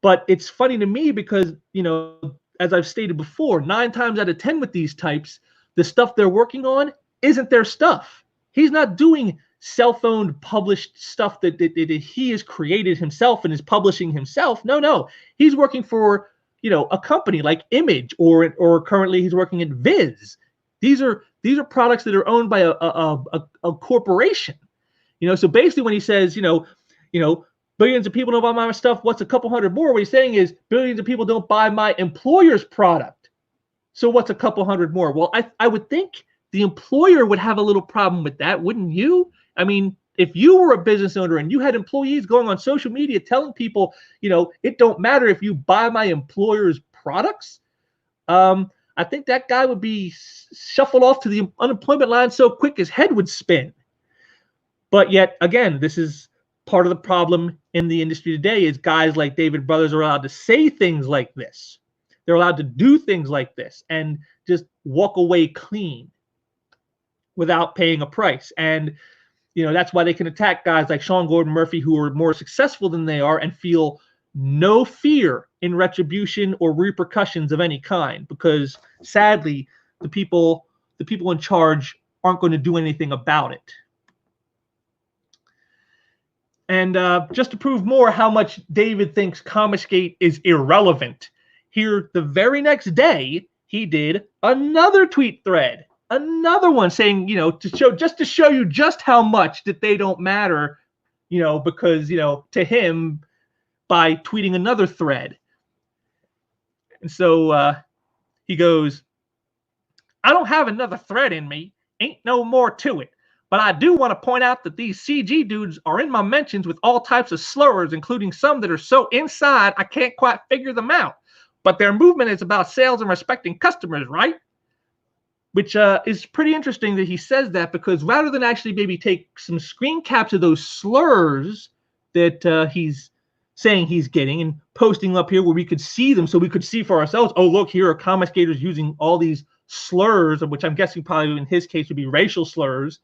But it's funny to me because, you know, as I've stated before, 9 times out of 10 with these types, the stuff they're working on isn't their stuff. He's not doing cell phone published stuff that he has created himself and is publishing himself. No. He's working for, you know, a company like Image, or currently he's working at Viz. These are products that are owned by a corporation. You know, so basically when he says, you know, billions of people don't buy my stuff, what's a couple hundred more? What he's saying is billions of people don't buy my employer's product. So what's a couple hundred more? Well, I would think the employer would have a little problem with that, wouldn't you? I mean, if you were a business owner and you had employees going on social media telling people, you know, it don't matter if you buy my employer's products, I think that guy would be shuffled off to the unemployment line so quick his head would spin. But yet, again, this is part of the problem in the industry today is guys like David Brothers are allowed to say things like this. They're allowed to do things like this and just walk away clean without paying a price. And that's why they can attack guys like Sean Gordon Murphy, who are more successful than they are, and feel no fear in retribution or repercussions of any kind, because sadly, the people in charge aren't going to do anything about it. And just to prove more how much David thinks Comicsgate is irrelevant, here the very next day he did another tweet thread, another one saying, to show you just how much that they don't matter, because to him, by tweeting another thread. And so he goes, "I don't have another thread in me, ain't no more to it. But I do want to point out that these CG dudes are in my mentions with all types of slurs, including some that are so inside I can't quite figure them out. But their movement is about sales and respecting customers, right?" Which is pretty interesting that he says that, because rather than actually maybe take some screen caps of those slurs that he's saying he's getting and posting up here where we could see them, so we could see for ourselves, oh, look, here are Comicsgaters using all these slurs, which I'm guessing probably in his case would be racial slurs.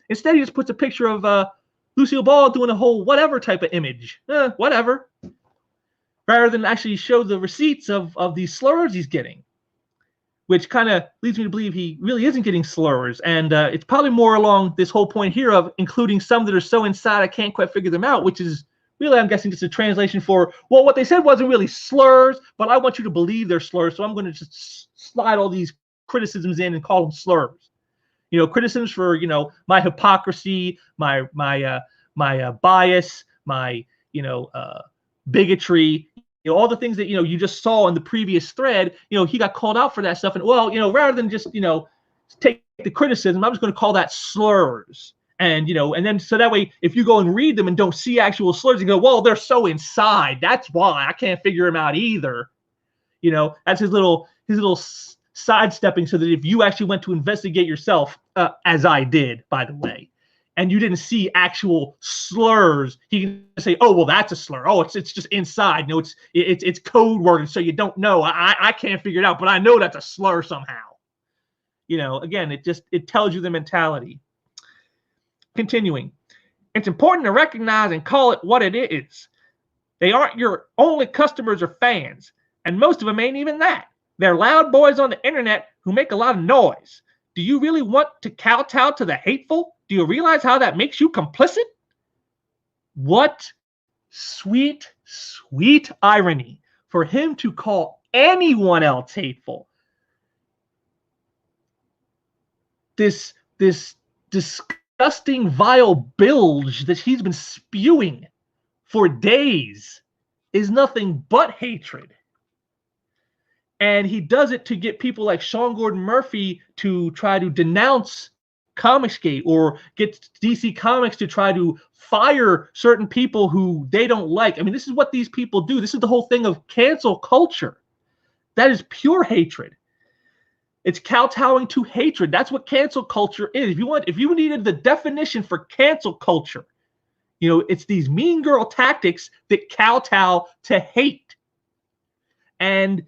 Instead, he just puts a picture of Lucille Ball doing a whole whatever type of image. Whatever. Rather than actually show the receipts of these slurs he's getting. Which kind of leads me to believe he really isn't getting slurs. And it's probably more along this whole point here of including some that are so inside I can't quite figure them out, which is really, I'm guessing, just a translation for, well, what they said wasn't really slurs, but I want you to believe they're slurs, so I'm going to just slide all these criticisms in and call them slurs. Criticisms for, my hypocrisy, my bias, my, bigotry, all the things that, you just saw in the previous thread, he got called out for that stuff. And well, rather than just, take the criticism, I'm just going to call that slurs. And, and then so that way, if you go and read them and don't see actual slurs, you go, well, they're so inside. That's why I can't figure them out either. That's his little sidestepping, so that if you actually went to investigate yourself, as I did, by the way, and you didn't see actual slurs, he can say, oh, well, that's a slur. Oh, it's just inside. It's code word, so you don't know. I can't figure it out, but I know that's a slur somehow. Again, it tells you the mentality. Continuing, it's important to recognize and call it what it is. They aren't your only customers or fans, and most of them ain't even that. They're loud boys on the internet who make a lot of noise. Do you really want to kowtow to the hateful? Do you realize how that makes you complicit? What sweet, sweet irony for him to call anyone else hateful. This disgusting, vile bilge that he's been spewing for days is nothing but hatred. And he does it to get people like Sean Gordon Murphy to try to denounce Comicsgate, or get DC Comics to try to fire certain people who they don't like. I mean, this is what these people do. This is the whole thing of cancel culture. That is pure hatred. It's kowtowing to hatred. That's what cancel culture is. If you needed the definition for cancel culture, it's these mean girl tactics that kowtow to hate. And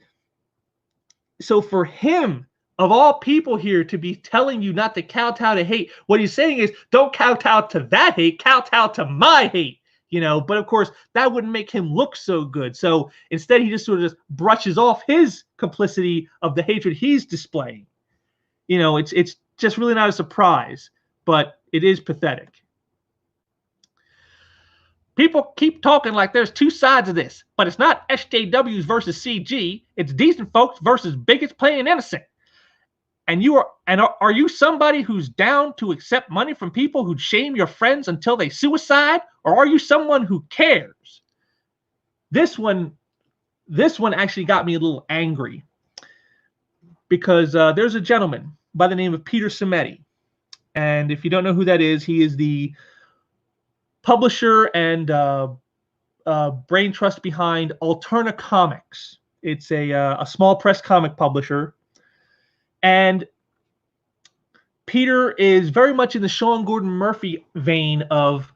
so for him, of all people here, to be telling you not to kowtow to hate, what he's saying is, don't kowtow to that hate, kowtow to my hate. But of course, that wouldn't make him look so good. So instead, he just sort of just brushes off his complicity of the hatred he's displaying. It's just really not a surprise, but it is pathetic. People keep talking like there's two sides of this, but it's not SJWs versus CG. It's decent folks versus bigots playing innocent. And are you somebody who's down to accept money from people who'd shame your friends until they suicide, or are you someone who cares? This one actually got me a little angry, because there's a gentleman by the name of Peter Simeti, and if you don't know who that is, he is the publisher and brain trust behind Alterna Comics. It's a small press comic publisher. And Peter is very much in the Sean Gordon Murphy vein of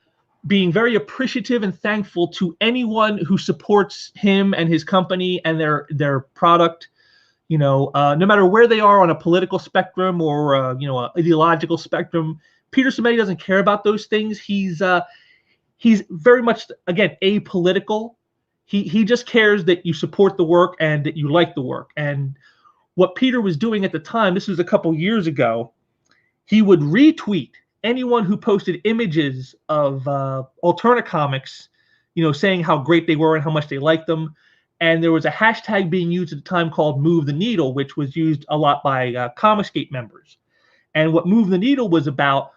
being very appreciative and thankful to anyone who supports him and his company and their product. No matter where they are on a political spectrum or an ideological spectrum, Peter Simeti doesn't care about those things. He's very much, again, apolitical. He just cares that you support the work and that you like the work. And what Peter was doing at the time, this was a couple years ago, he would retweet anyone who posted images of Alterna comics, saying how great they were and how much they liked them. And there was a hashtag being used at the time called Move the Needle, which was used a lot by Comicsgate members. And what Move the Needle was about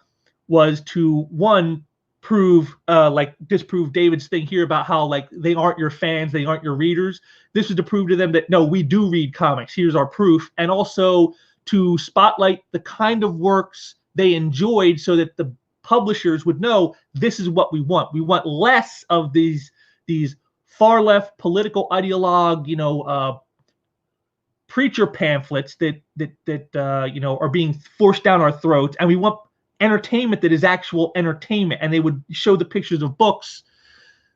was to, one, disprove David's thing here about how they aren't your fans, they aren't your readers. This was to prove to them that no, we do read comics. Here's our proof. And also to spotlight the kind of works they enjoyed so that the publishers would know this is what we want. We want less of these far left political ideologue, preacher pamphlets that are being forced down our throats, and we want entertainment that is actual entertainment. And they would show the pictures of books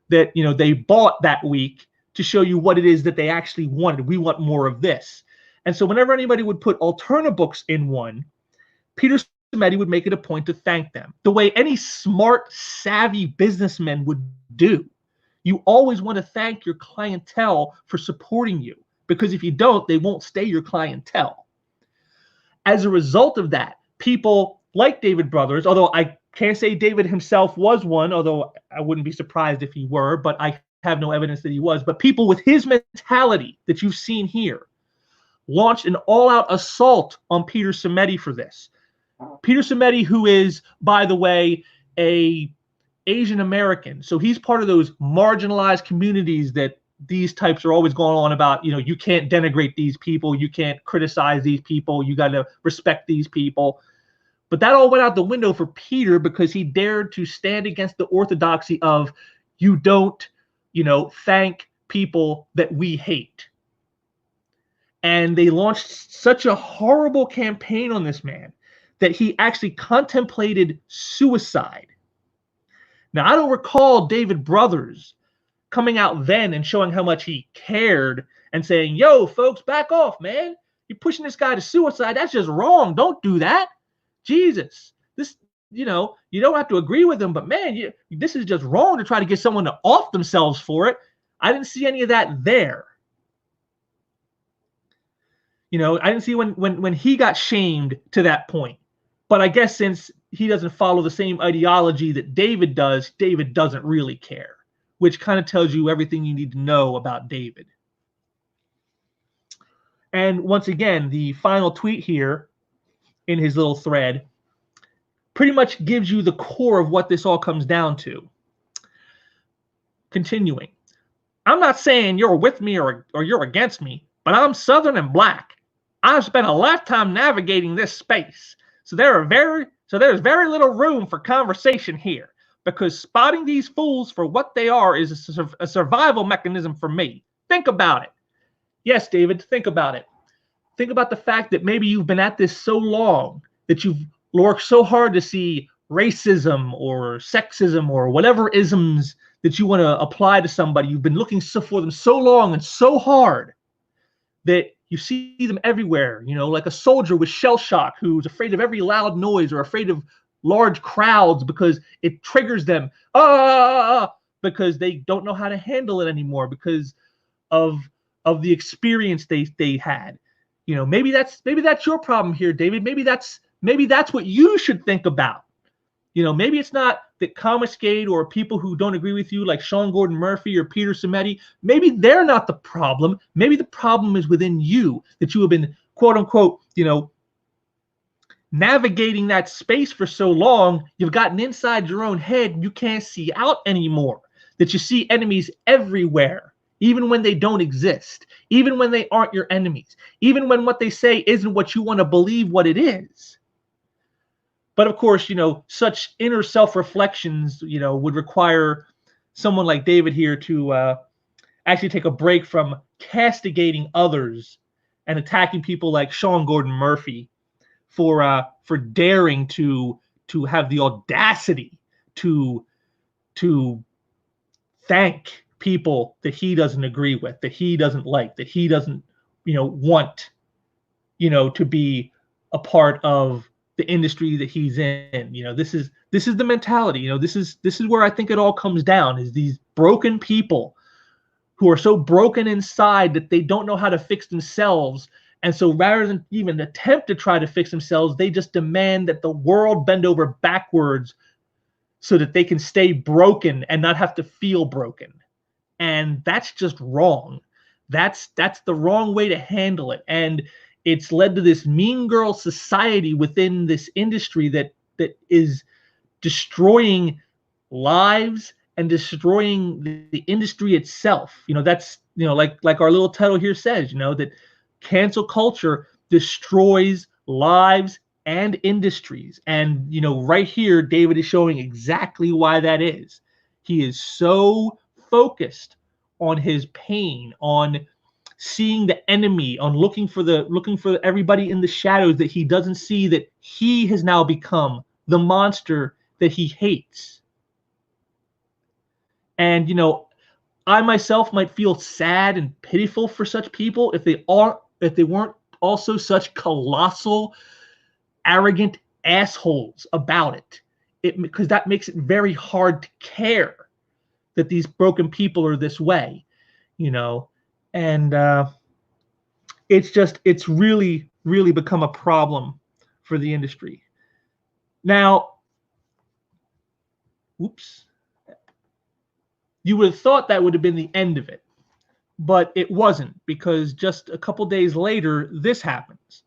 that they bought that week to show you what it is that they actually wanted. We want more of this. And so whenever anybody would put Alterna books in one, Peter Simeti would make it a point to thank them, the way any smart, savvy businessman would do. You always want to thank your clientele for supporting you, because if you don't, they won't stay your clientele. As a result of that, people like David Brothers, although I can't say David himself was one, although I wouldn't be surprised if he were, but I have no evidence that he was, but people with his mentality that you've seen here launched an all-out assault on Peter Simeti for this. Peter Simeti, who is, by the way, a Asian American, so he's part of those marginalized communities that these types are always going on about. You can't denigrate these people, you can't criticize these people, you got to respect these people. But that all went out the window for Peter because he dared to stand against the orthodoxy of you don't, thank people that we hate. And they launched such a horrible campaign on this man that he actually contemplated suicide. Now, I don't recall David Brothers coming out then and showing how much he cared and saying, yo, folks, back off, man. You're pushing this guy to suicide. That's just wrong. Don't do that. Jesus, this, you don't have to agree with him, but man, this is just wrong to try to get someone to off themselves for it. I didn't see any of that there. I didn't see when he got shamed to that point. But I guess since he doesn't follow the same ideology that David does, David doesn't really care, which kind of tells you everything you need to know about David. And once again, the final tweet here in his little thread pretty much gives you the core of what this all comes down to. Continuing, I'm not saying you're with me or you're against me, but I'm Southern and Black. I've spent a lifetime navigating this space, so there's very little room for conversation here, because spotting these fools for what they are is a survival mechanism for me. Think about it. Yes, David, think about it. Think about the fact that maybe you've been at this so long that you've worked so hard to see racism or sexism or whatever isms that you want to apply to somebody. You've been looking for them so long and so hard that you see them everywhere, like a soldier with shell shock who's afraid of every loud noise or afraid of large crowds because it triggers them, because they don't know how to handle it anymore because of the experience they had. Maybe that's your problem here, David. Maybe that's what you should think about. Maybe it's not that Comicsgate or people who don't agree with you, like Sean Gordon Murphy or Peter Simeti, maybe they're not the problem. Maybe the problem is within you, that you have been, quote unquote, navigating that space for so long, you've gotten inside your own head and you can't see out anymore, that you see enemies everywhere, even when they don't exist, even when they aren't your enemies, even when what they say isn't what you want to believe what it is. But of course, such inner self-reflections, would require someone like David here to actually take a break from castigating others and attacking people like Sean Gordon Murphy for daring to have the audacity to to thank people that he doesn't agree with, that he doesn't like, that he doesn't, want, to be a part of the industry that he's in. This is the mentality. This is where I think it all comes down, is these broken people who are so broken inside that they don't know how to fix themselves. And so rather than even attempt to try to fix themselves, they just demand that the world bend over backwards so that they can stay broken and not have to feel broken. And that's just wrong. That's the wrong way to handle it. And it's led to this mean girl society within this industry that is destroying lives and destroying the industry itself. That's like our little title here says, that cancel culture destroys lives and industries. And right here, David is showing exactly why that is. He is so focused on his pain, on seeing the enemy, on looking for everybody in the shadows, that he doesn't see that he has now become the monster that he hates. And I myself might feel sad and pitiful for such people if they weren't also such colossal, arrogant assholes about it. Because that makes it very hard to care that these broken people are this way, and it's really, really become a problem for the industry. Now, you would have thought that would have been the end of it, but it wasn't, because just a couple days later, this happens.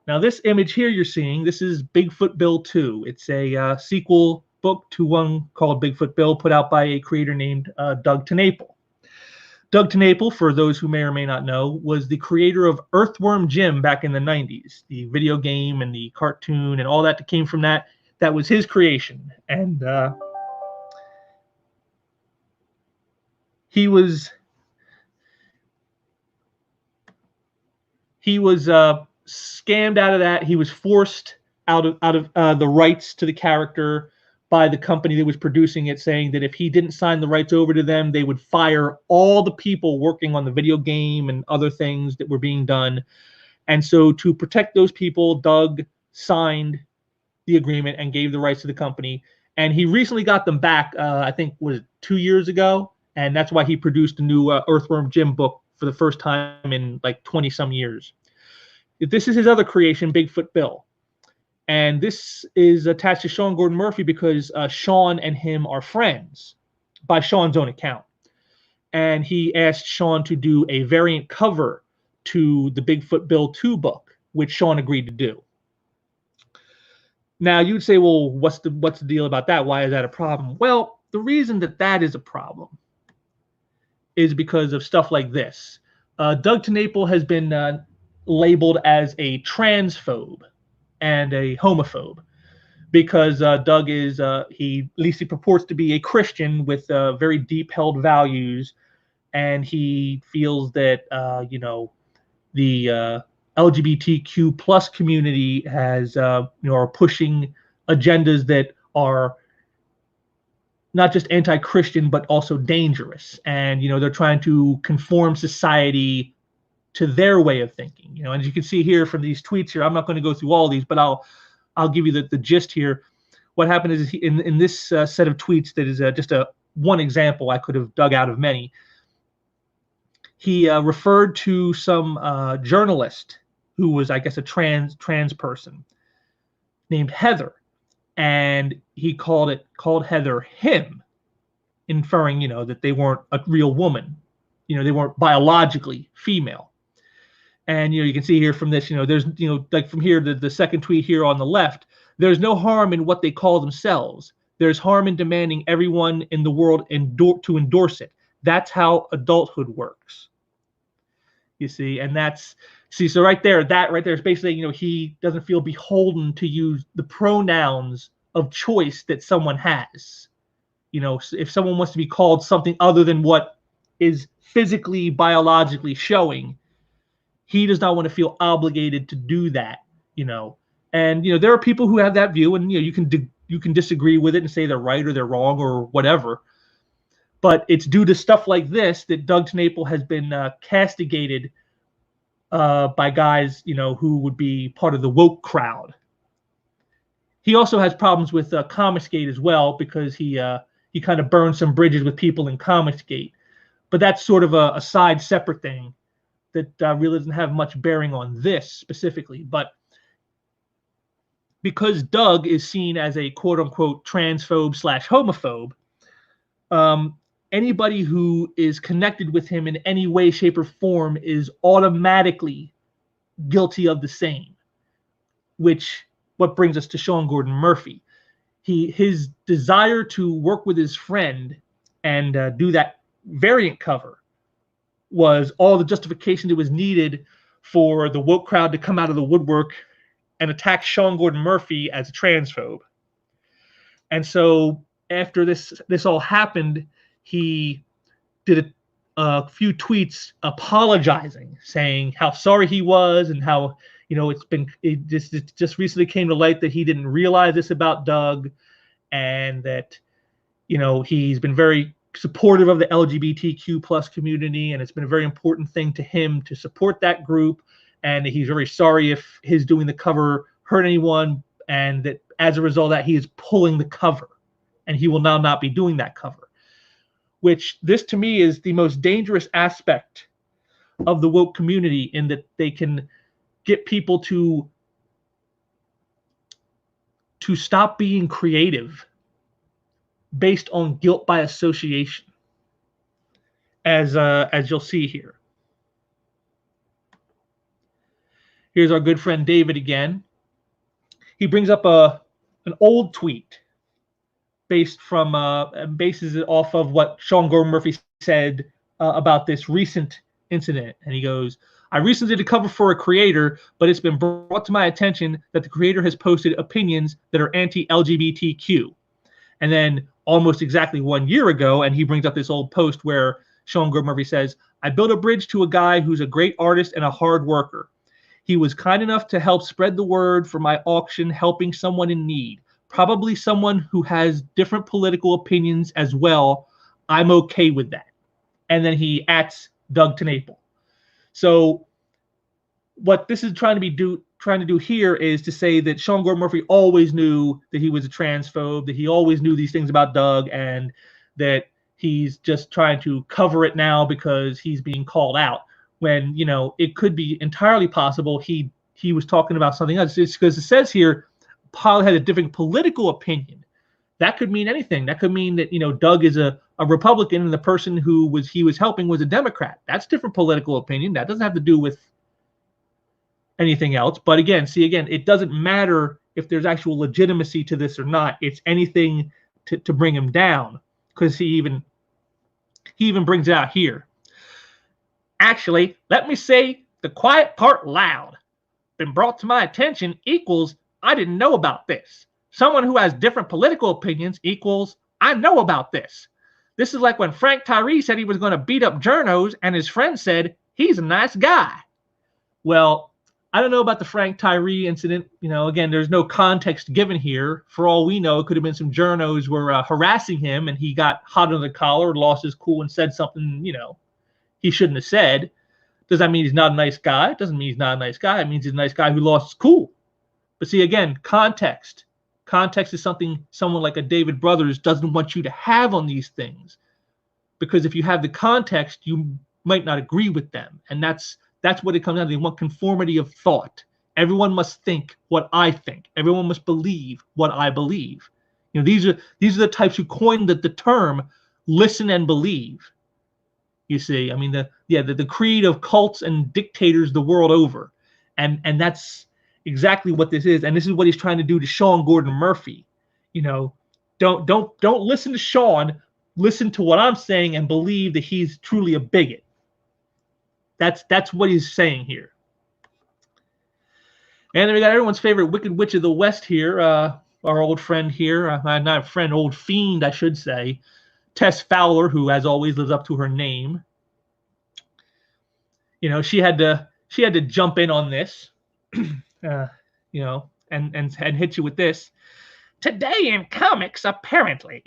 Now, this image here you're seeing, this is Bigfoot Bill 2. It's a sequel book to one called Bigfoot Bill, put out by a creator named Doug TenNapel. Doug TenNapel, for those who may or may not know, was the creator of Earthworm Jim back in the 90s, the video game and the cartoon and all that came from that. That was his creation. And he was scammed out of that. He was forced out of the rights to the character by the company that was producing it, saying that if he didn't sign the rights over to them, they would fire all the people working on the video game and other things that were being done. And so to protect those people, Doug signed the agreement and gave the rights to the company. And he recently got them back, I think, was it 2 years ago? And that's why he produced a new Earthworm Jim book for the first time in like 20-some years. This is his other creation, Bigfoot Bill. And this is attached to Sean Gordon Murphy because Sean and him are friends, by Sean's own account. And he asked Sean to do a variant cover to the Bigfoot Bill 2 book, which Sean agreed to do. Now, you'd say, well, what's the deal about that? Why is that a problem? Well, the reason that is a problem is because of stuff like this. Doug TenNapel has been labeled as a transphobe and a homophobe because Doug is, at least he purports to be a Christian with very deep held values, and he feels that, the LGBTQ plus community has, are pushing agendas that are not just anti-Christian, but also dangerous. And, they're trying to conform society to their way of thinking. And as you can see here from these tweets here, I'm not going to go through all these, but I'll give you the gist here. What happened is in this set of tweets that is just one example I could have dug out of many, he referred to some journalist who was, I guess, a trans person named Heather, and he called Heather him, inferring, that they weren't a real woman, they weren't biologically female. And, you can see here from this, there's, like from here, the second tweet here on the left, there's no harm in what they call themselves. There's harm in demanding everyone in the world to endorse it. That's how adulthood works. You see, and so right there, that right there is basically, he doesn't feel beholden to use the pronouns of choice that someone has. If someone wants to be called something other than what is physically, biologically showing, he does not want to feel obligated to do that, And there are people who have that view, and you can disagree with it and say they're right or they're wrong or whatever. But it's due to stuff like this that Doug TenNapel has been castigated by guys, who would be part of the woke crowd. He also has problems with Comicsgate as well, because he kind of burned some bridges with people in Comicsgate. But that's sort of a side separate thing that really doesn't have much bearing on this specifically. But because Doug is seen as a quote unquote transphobe / homophobe, anybody who is connected with him in any way, shape, or form is automatically guilty of the same. What brings us to Sean Gordon Murphy. His desire to work with his friend and do that variant cover was all the justification that was needed for the woke crowd to come out of the woodwork and attack Sean Gordon Murphy as a transphobe. And so after this all happened, he did a few tweets apologizing, saying how sorry he was and how it just recently came to light that he didn't realize this about Doug, and that he's been very supportive of the LGBTQ plus community, and it's been a very important thing to him to support that group, and he's very sorry if his doing the cover hurt anyone, and that as a result of that he is pulling the cover and he will now not be doing that cover. Which, this to me is the most dangerous aspect of the woke community, in that they can get people to stop being creative based on guilt by association, as you'll see here. Here's our good friend David again. He brings up an old tweet bases it off of what Sean Gordon Murphy said about this recent incident. And he goes, "I recently did a cover for a creator, but it's been brought to my attention that the creator has posted opinions that are anti-LGBTQ." And then almost exactly 1 year ago, and he brings up this old post where Sean Gordon Murphy says, "I built a bridge to a guy who's a great artist and a hard worker. He was kind enough to help spread the word for my auction, helping someone in need. Probably someone who has different political opinions as well. I'm okay with that." And then he ats Doug TenNapel. So what this is trying to do here is to say that Sean Gordon Murphy always knew that he was a transphobe, that he always knew these things about Doug, and that he's just trying to cover it now because he's being called out, when it could be entirely possible he was talking about something else. It's because it says here Paul had a different political opinion. That could mean anything. That could mean that Doug is a Republican and the person he was helping was a Democrat. That's different political opinion. That doesn't have to do with anything else. But again, it doesn't matter if there's actual legitimacy to this or not. It's anything to bring him down, because he even brings it out here. "Actually, let me say the quiet part loud. Been brought to my attention equals I didn't know about this. Someone who has different political opinions equals I know about this. This is like when Frank Tyree said he was going to beat up journos and his friend said he's a nice guy." Well, I don't know about the Frank Tyree incident. Again, there's no context given here. For all we know, it could have been some journos were harassing him and he got hot under the collar, lost his cool, and said something, he shouldn't have said. Does that mean he's not a nice guy? It doesn't mean he's not a nice guy. It means he's a nice guy who lost his cool. But see, again, context. Context is something someone like a David Brothers doesn't want you to have on these things. Because if you have the context, you might not agree with them. And that's what it comes down to. They want conformity of thought. Everyone must think what I think. Everyone must believe what I believe. These are the types who coined the term listen and believe. You see, I mean, the creed of cults and dictators the world over. And that's exactly what this is. And this is what he's trying to do to Sean Gordon Murphy. Don't listen to Sean. Listen to what I'm saying and believe that he's truly a bigot. That's what he's saying here. And then we got everyone's favorite Wicked Witch of the West here, our old friend here, not a friend, old fiend, I should say, Tess Fowler, who, as always, lives up to her name. She had to jump in on this, and hit you with this. "Today in comics, apparently,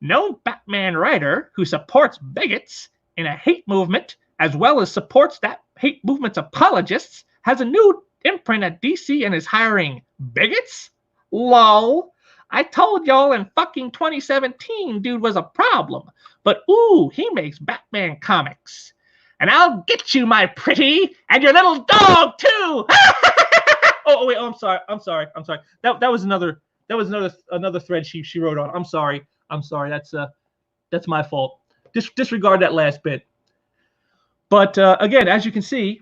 no Batman writer who supports bigots in a hate movement as well as supports that hate movement's apologists has a new imprint at DC and is hiring bigots? Lol. I told y'all in fucking 2017 dude was a problem. But ooh, he makes Batman comics. And I'll get you, my pretty, and your little dog too. Wait, I'm sorry. That was another thread she wrote on. I'm sorry. That's my fault. Disregard that last bit. But again, as you can see,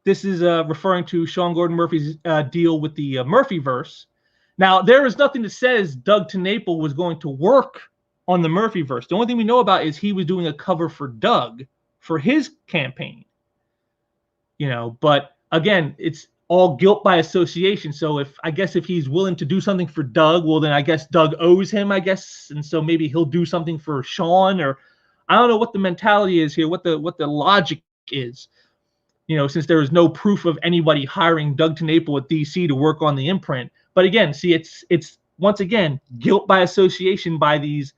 this is referring to Sean Gordon Murphy's deal with the Murphyverse. Now, there is nothing that says Doug TenNapel was going to work on the Murphyverse. The only thing we know about is he was doing a cover for Doug for his campaign. But again, it's all guilt by association. So if he's willing to do something for Doug, well, then I guess Doug owes him, and so maybe he'll do something for Sean, or I don't know what the mentality is here, what the logic is. Since there is no proof of anybody hiring Doug TenNapel at DC to work on the imprint. But again, see, it's once again guilt by association by these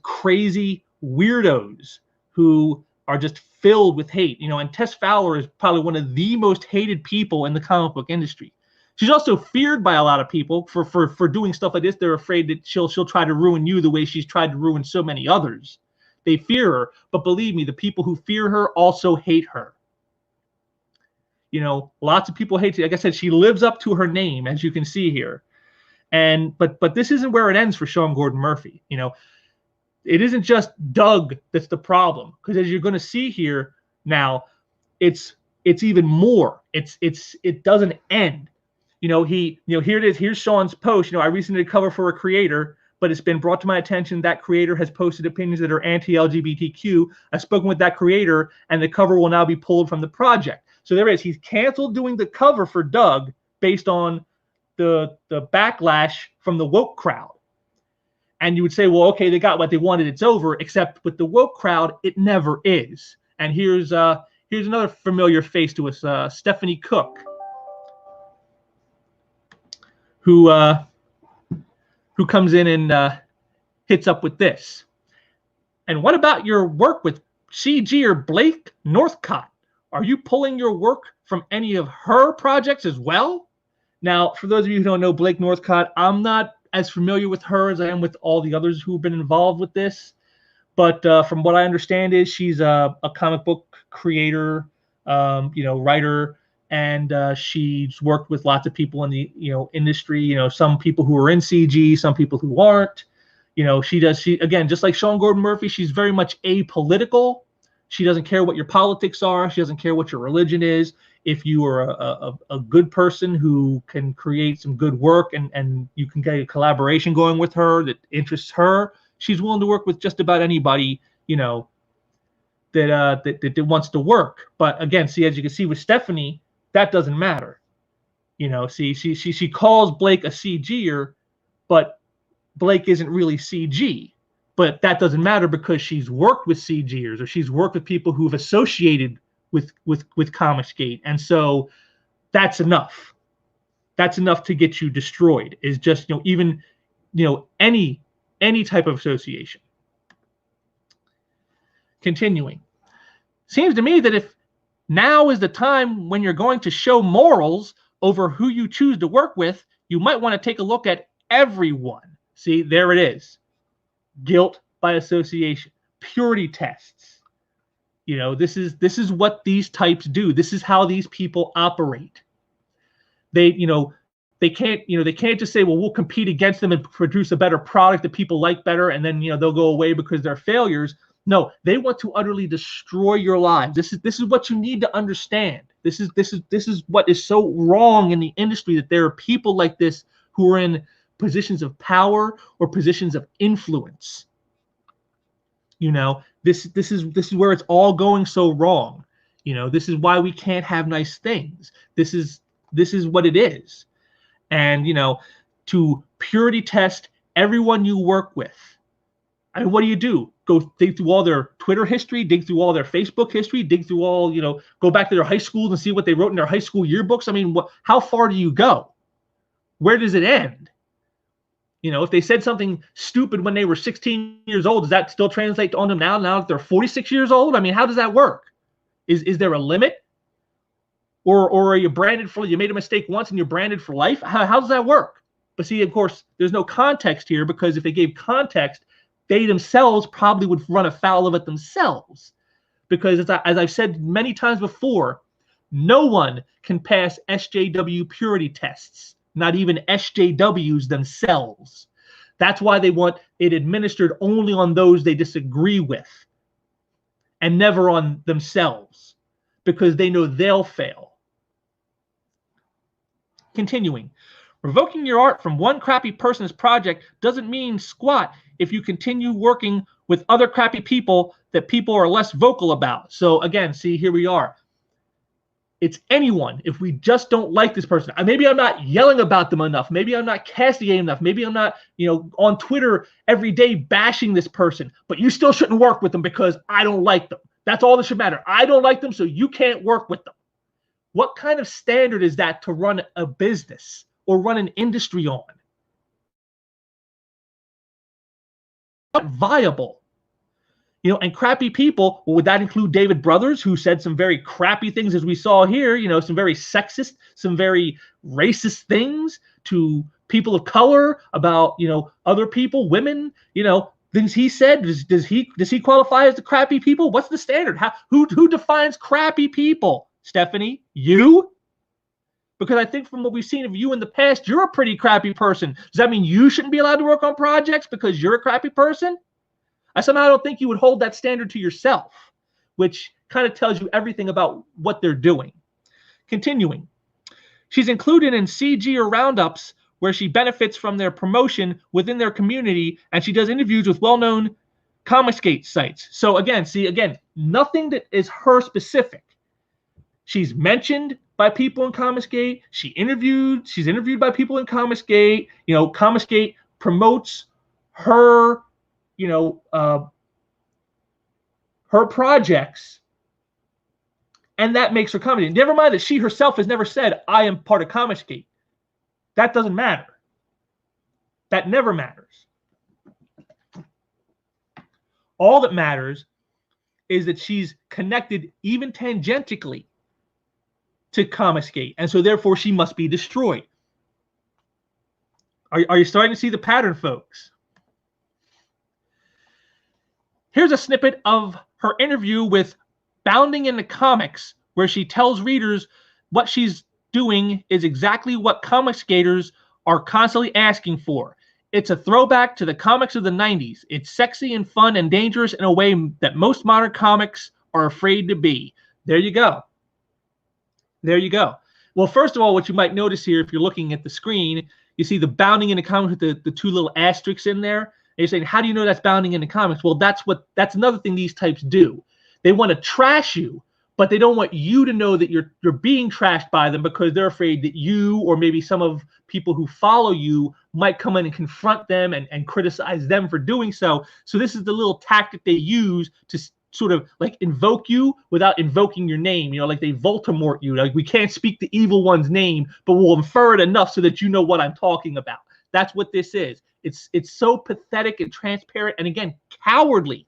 crazy weirdos who are just filled with hate. And Tess Fowler is probably one of the most hated people in the comic book industry. She's also feared by a lot of people for doing stuff like this. They're afraid that she'll try to ruin you the way she's tried to ruin so many others. They fear her, but believe me, the people who fear her also hate her. Lots of people hate her. Like I said, she lives up to her name, as you can see here. But this isn't where it ends for Sean Gordon Murphy. It isn't just Doug that's the problem, because as you're going to see here now, it's even more. It doesn't end. Here it is. Here's Sean's post. I recently did a cover for a creator, but it's been brought to my attention that creator has posted opinions that are anti-LGBTQ. I've spoken with that creator, and the cover will now be pulled from the project. So there it is. He's canceled doing the cover for Doug based on the backlash from the woke crowd. And you would say, well, okay, they got what they wanted. It's over. Except with the woke crowd, it never is. And here's another familiar face to us, Stephanie Cook, who comes in and hits up with this. And what about your work with CG or Blake Northcott? Are you pulling your work from any of her projects as well? Now, for those of you who don't know Blake Northcott, I'm not as familiar with her as I am with all the others who've been involved with this. But from what I understand is she's a comic book creator, writer, and she's worked with lots of people in the industry. Some people who are in CG, some people who aren't. She again, just like Sean Gordon Murphy, she's very much apolitical. She doesn't care what your politics are. She doesn't care what your religion is. If you are a good person who can create some good work and you can get a collaboration going with her that interests her, she's willing to work with just about anybody, that wants to work. But again, see, as you can see with Stephanie, that doesn't matter. She calls Blake a CGer, but Blake isn't really CG. But that doesn't matter because she's worked with CGers or she's worked with people who've associated with Comicsgate, and so that's enough. That's enough to get you destroyed. Is just any type of association. Continuing, seems to me that if now is the time when you're going to show morals over who you choose to work with, you might want to take a look at everyone. See, there it is. Guilt by association, purity tests. This is what these types do. This is how these people operate. They can't just say, well, we'll compete against them and produce a better product that people like better, and then they'll go away because they're failures. No, they want to utterly destroy your lives. This is what you need to understand. This is what is so wrong in the industry, that there are people like this who are in positions of power or positions of influence. This is where it's all going so wrong. This is why we can't have nice things. This is what it is. And to purity test everyone you work with. I mean, what do? Go dig through all their Twitter history, dig through all their Facebook history, dig through all, go back to their high schools and see what they wrote in their high school yearbooks. I mean, how far do you go? Where does it end? You know, if they said something stupid when they were 16 years old, does that still translate on them now that they're 46 years old? I mean, how does that work? Is there a limit? Or are you branded for, you made a mistake once and you're branded for life? How does that work? But see, of course, there's no context here, because if they gave context, they themselves probably would run afoul of it themselves. Because as I've said many times before, no one can pass SJW purity tests, not even SJWs themselves. That's why they want it administered only on those they disagree with and never on themselves, because they know they'll fail. Continuing, revoking your art from one crappy person's project doesn't mean squat if you continue working with other crappy people that people are less vocal about. So again, see, here we are. It's anyone. If we just don't like this person, maybe I'm not yelling about them enough. Maybe I'm not castigating enough. Maybe I'm not, on Twitter every day bashing this person, but you still shouldn't work with them because I don't like them. That's all that should matter. I don't like them, so you can't work with them. What kind of standard is that to run a business or run an industry on? Not viable. And crappy people, well, would that include David Brothers, who said some very crappy things, as we saw here, some very sexist, some very racist things to people of color about, other people, women, things he said. Does he qualify as the crappy people? What's the standard? Who defines crappy people? Stephanie, you? Because I think from what we've seen of you in the past, you're a pretty crappy person. Does that mean you shouldn't be allowed to work on projects because you're a crappy person? I somehow don't think you would hold that standard to yourself, which kind of tells you everything about what they're doing. Continuing, she's included in CG or roundups where she benefits from their promotion within their community, and she does interviews with well-known Comicsgate sites. So again, nothing that is her specific. She's mentioned by people in Comicsgate. She's interviewed by people in Comicsgate. Comicsgate promotes her, her projects, and that makes her comedy. Never mind that she herself has never said, I am part of Comicsgate. That doesn't matter. That never matters. All that matters is that she's connected even tangentially to Comicsgate, and so therefore she must be destroyed. Are you starting to see the pattern, folks? Here's a snippet of her interview with Bounding into Comics, where she tells readers what she's doing is exactly what Comicsgaters are constantly asking for. It's a throwback to the comics of the 90s. It's sexy and fun and dangerous in a way that most modern comics are afraid to be. There you go. There you go. Well, first of all, what you might notice here, if you're looking at the screen, you see the Bounding into Comics with the two little asterisks in there. And you're saying, how do you know that's Bounding into Comics? Well, that's another thing these types do. They want to trash you, but they don't want you to know that you're being trashed by them, because they're afraid that you, or maybe some of people who follow you, might come in and confront them and criticize them for doing so. So this is the little tactic they use to sort of like invoke you without invoking your name. Like they Voldemort you. Like, we can't speak the evil one's name, but we'll infer it enough so that you know what I'm talking about. That's what this is. It's so pathetic and transparent, and again, cowardly.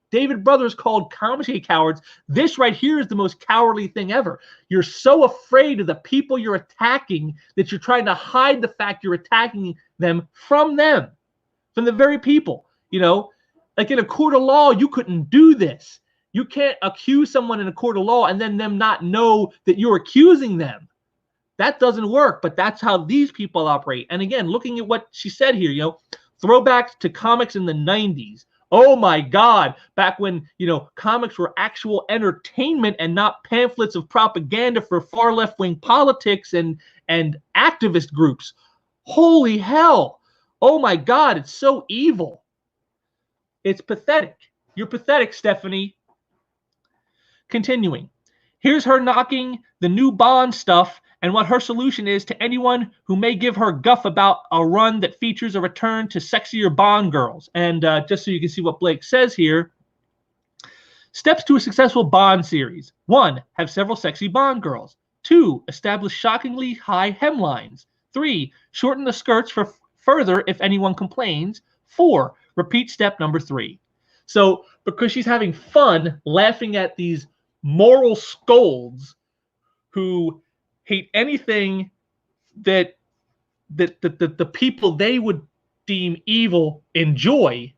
David Brothers called Comicsgate cowards. This right here is the most cowardly thing ever. You're so afraid of the people you're attacking that you're trying to hide the fact you're attacking them, from the very people. Like in a court of law, you couldn't do this. You can't accuse someone in a court of law and then them not know that you're accusing them. That doesn't work, but that's how these people operate. And again, looking at what she said here, throwbacks to comics in the 90s. Oh my God, back when, comics were actual entertainment and not pamphlets of propaganda for far left-wing politics and activist groups. Holy hell. Oh my God, it's so evil. It's pathetic. You're pathetic, Stephanie. Continuing. Here's her knocking the new Bond stuff and what her solution is to anyone who may give her guff about a run that features a return to sexier Bond girls. And just so you can see what Blake says here, steps to a successful Bond series. 1, have several sexy Bond girls. 2, establish shockingly high hemlines. 3, shorten the skirts for further if anyone complains. 4, repeat step number 3. So because she's having fun laughing at these moral scolds who hate anything that the people they would deem evil enjoy,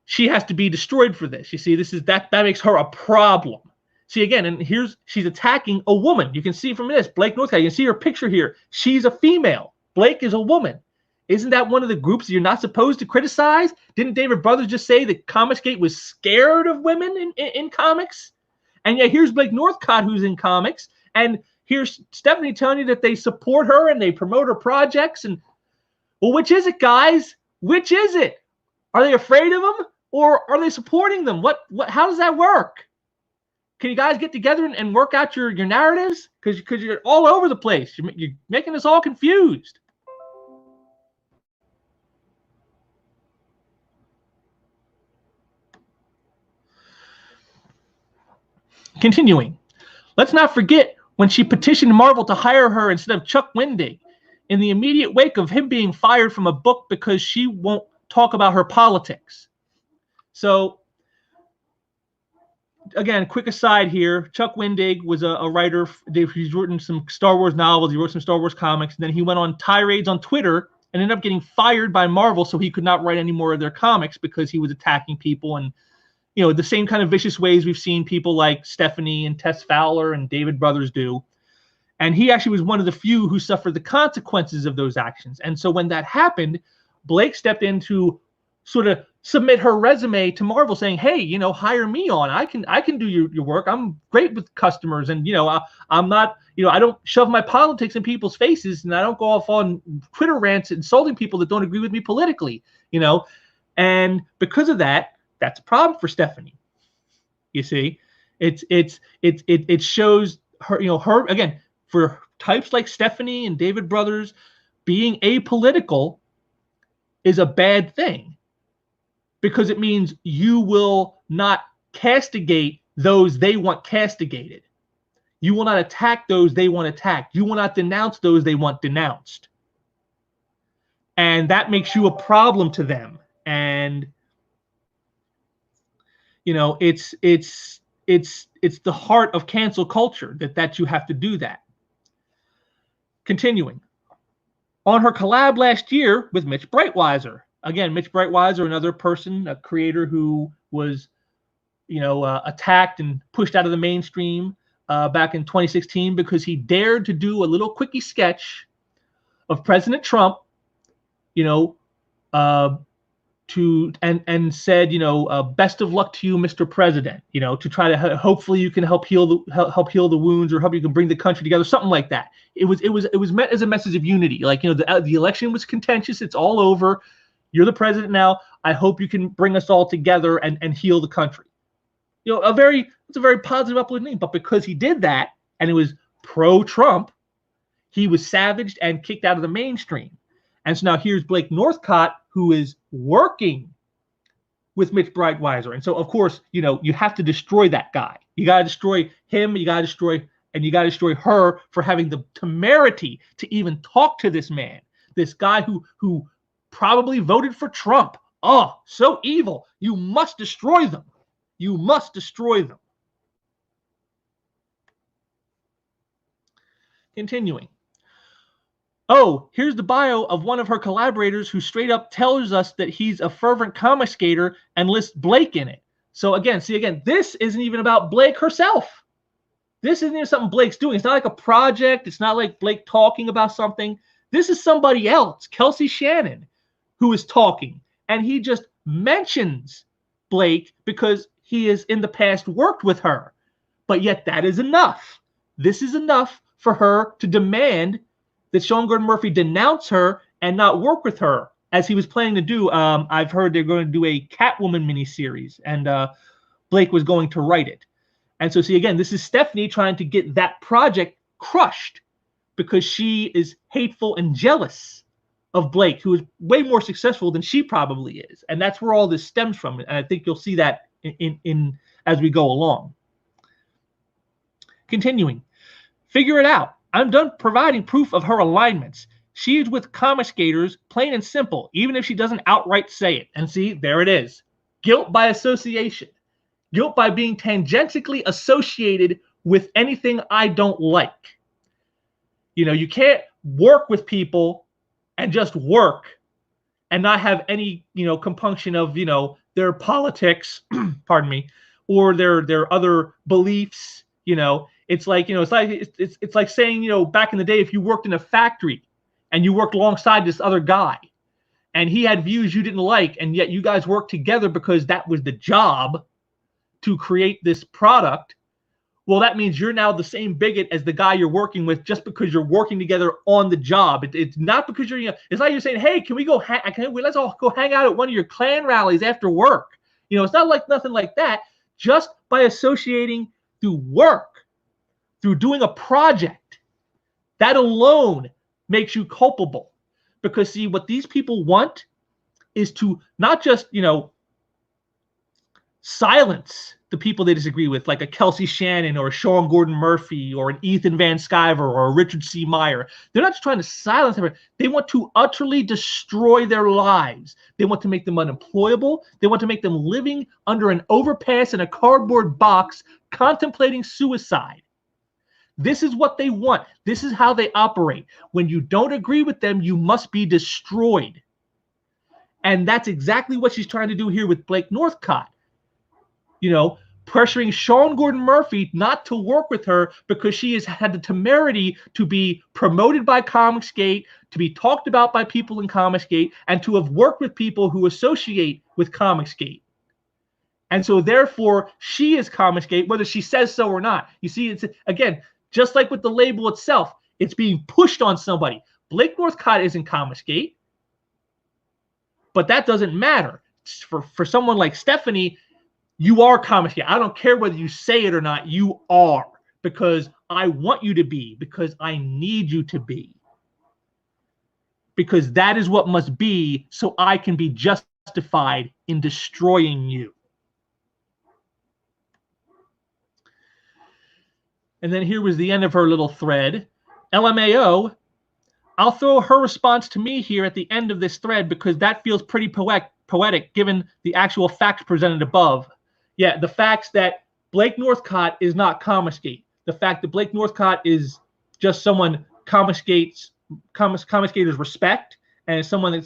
she has to be destroyed for this. You see, that makes her a problem. See, again, and she's attacking a woman. You can see from this, Blake Northcott, you can see her picture here. She's a female. Blake is a woman. Isn't that one of the groups you're not supposed to criticize? Didn't David Brothers just say that Comicsgate was scared of women in comics? And yet here's Blake Northcott, who's in comics, and here's Stephanie telling you that they support her and they promote her projects. And well, which is it, guys? Which is it? Are they afraid of them, or are they supporting them? How does that work? Can you guys get together and work out your narratives? Because you're all over the place. You're making us all confused. Continuing, let's not forget when she petitioned Marvel to hire her instead of Chuck Wendig in the immediate wake of him being fired from a book because she won't talk about her politics. So, again, quick aside here, Chuck Wendig was a writer. He's written some Star Wars novels. He wrote some Star Wars comics. And then he went on tirades on Twitter and ended up getting fired by Marvel, so he could not write any more of their comics because he was attacking people and, you know, the same kind of vicious ways we've seen people like Stephanie and Tess Fowler and David Brothers do. And he actually was one of the few who suffered the consequences of those actions. And so when that happened, Blake stepped in to sort of submit her resume to Marvel saying, hey, you know, hire me on. I can do your work. I'm great with customers. And, you know, I'm not, you know, I don't shove my politics in people's faces, and I don't go off on Twitter rants insulting people that don't agree with me politically, you know. And because of that, that's a problem for Stephanie. You see, it shows her, you know, her, again, for types like Stephanie and David Brothers, being apolitical is a bad thing, because it means you will not castigate those they want castigated. You will not attack those they want attacked. You will not denounce those they want denounced. And that makes you a problem to them. And, you know, it's the heart of cancel culture that you have to do that. Continuing. On her collab last year with Mitch Breitweiser. Again, Mitch Breitweiser, another person, a creator who was, you know, attacked and pushed out of the mainstream back in 2016 because he dared to do a little quickie sketch of President Trump, you know, and said, you know, best of luck to you, Mr. President, you know, to try to hopefully you can help heal the wounds, or help you can bring the country together, something like that. It was meant as a message of unity. Like, you know, the election was contentious. It's all over. You're the president now. I hope you can bring us all together and heal the country. You know, it's a very positive, uplifting thing. But because he did that, and it was pro-Trump, he was savaged and kicked out of the mainstream. And so now here's Blake Northcott, who is working with Mitch Breitweiser. And so, of course, you know, you have to destroy that guy. You got to destroy him. You got to destroy her for having the temerity to even talk to this man, this guy who probably voted for Trump. Oh, so evil. You must destroy them. You must destroy them. Continuing. Oh, here's the bio of one of her collaborators who straight up tells us that he's a fervent comic skater and lists Blake in it. So again, this isn't even about Blake herself. This isn't even something Blake's doing. It's not like a project. It's not like Blake talking about something. This is somebody else, Kelsey Shannon, who is talking. And he just mentions Blake because he has in the past worked with her. But yet that is enough. This is enough for her to demand that Sean Gordon Murphy denounce her and not work with her, as he was planning to do. I've heard they're going to do a Catwoman miniseries, and Blake was going to write it. And so, see, again, this is Stephanie trying to get that project crushed because she is hateful and jealous of Blake, who is way more successful than she probably is. And that's where all this stems from. And I think you'll see that in as we go along. Continuing. Figure it out. I'm done providing proof of her alignments. She is with confiscators, plain and simple, even if she doesn't outright say it. And see, there it is. Guilt by association. Guilt by being tangentially associated with anything I don't like. You know, you can't work with people and just work and not have any, you know, compunction of, you know, their politics, pardon me, or their other beliefs. You know, it's like, you know, it's like saying, you know, back in the day, if you worked in a factory and you worked alongside this other guy and he had views you didn't like, and yet you guys worked together because that was the job to create this product. Well, that means you're now the same bigot as the guy you're working with just because you're working together on the job. It's not because you're, you know, it's like you're saying, hey, can we go, let's all go hang out at one of your Klan rallies after work. You know, it's not like nothing like that. Just by associating through work, through doing a project, that alone makes you culpable. Because see, what these people want is to not just, you know, silence the people they disagree with, like a Kelsey Shannon or a Sean Gordon Murphy or an Ethan Van Sciver or a Richard C. Meyer. They're not just trying to silence them. They want to utterly destroy their lives. They want to make them unemployable. They want to make them living under an overpass in a cardboard box, contemplating suicide. This is what they want. This is how they operate. When you don't agree with them, you must be destroyed. And that's exactly what she's trying to do here with Blake Northcott. You know, pressuring Sean Gordon Murphy not to work with her because she has had the temerity to be promoted by Comicsgate, to be talked about by people in Comicsgate, and to have worked with people who associate with Comicsgate. And so therefore, she is Comicsgate, whether she says so or not. You see, it's, again, just like with the label itself, it's being pushed on somebody. Blake Northcott isn't Comicsgate, but that doesn't matter. For someone like Stephanie, you are Comicsgate. I don't care whether you say it or not. You are, because I want you to be, because I need you to be, because that is what must be, so I can be justified in destroying you. And then here was the end of her little thread. LMAO, I'll throw her response to me here at the end of this thread because that feels pretty poetic given the actual facts presented above. Yeah, the facts that Blake Northcott is not Comicsgate. The fact that Blake Northcott is just someone Comicsgaters respect and is someone that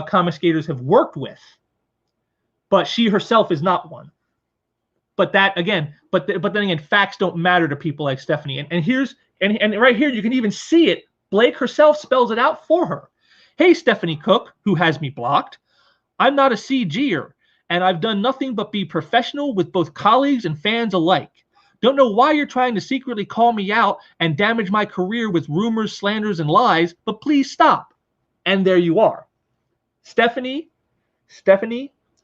Comicsgaters have worked with. But she herself is not one. But that again, but then again, facts don't matter to people like Stephanie. And here's and right here you can even see it. Blake herself spells it out for her. Hey, Stephanie Cook, who has me blocked. I'm not a CGer, and I've done nothing but be professional with both colleagues and fans alike. Don't know why you're trying to secretly call me out and damage my career with rumors, slanders, and lies, but please stop. And there you are. Stephanie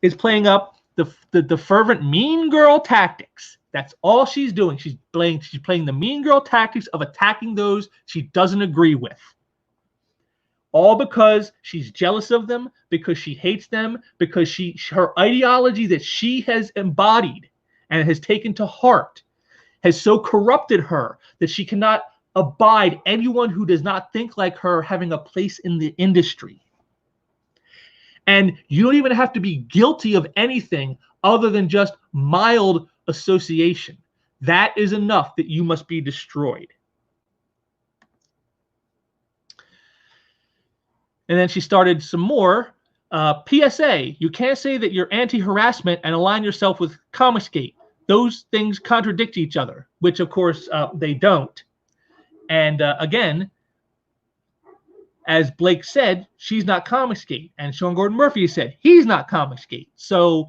is playing up the fervent mean girl tactics. That's all she's doing. She's playing the mean girl tactics of attacking those she doesn't agree with. All because she's jealous of them, because she hates them, because her ideology that she has embodied and has taken to heart has so corrupted her that she cannot abide anyone who does not think like her having a place in the industry. And you don't even have to be guilty of anything other than just mild association. That is enough that you must be destroyed. And then she started some more. PSA, you can't say that you're anti-harassment and align yourself with Comicsgate. Those things contradict each other, which of course they don't. And again, as Blake said, she's not Comicsgate. And Sean Gordon Murphy said he's not Comicsgate. So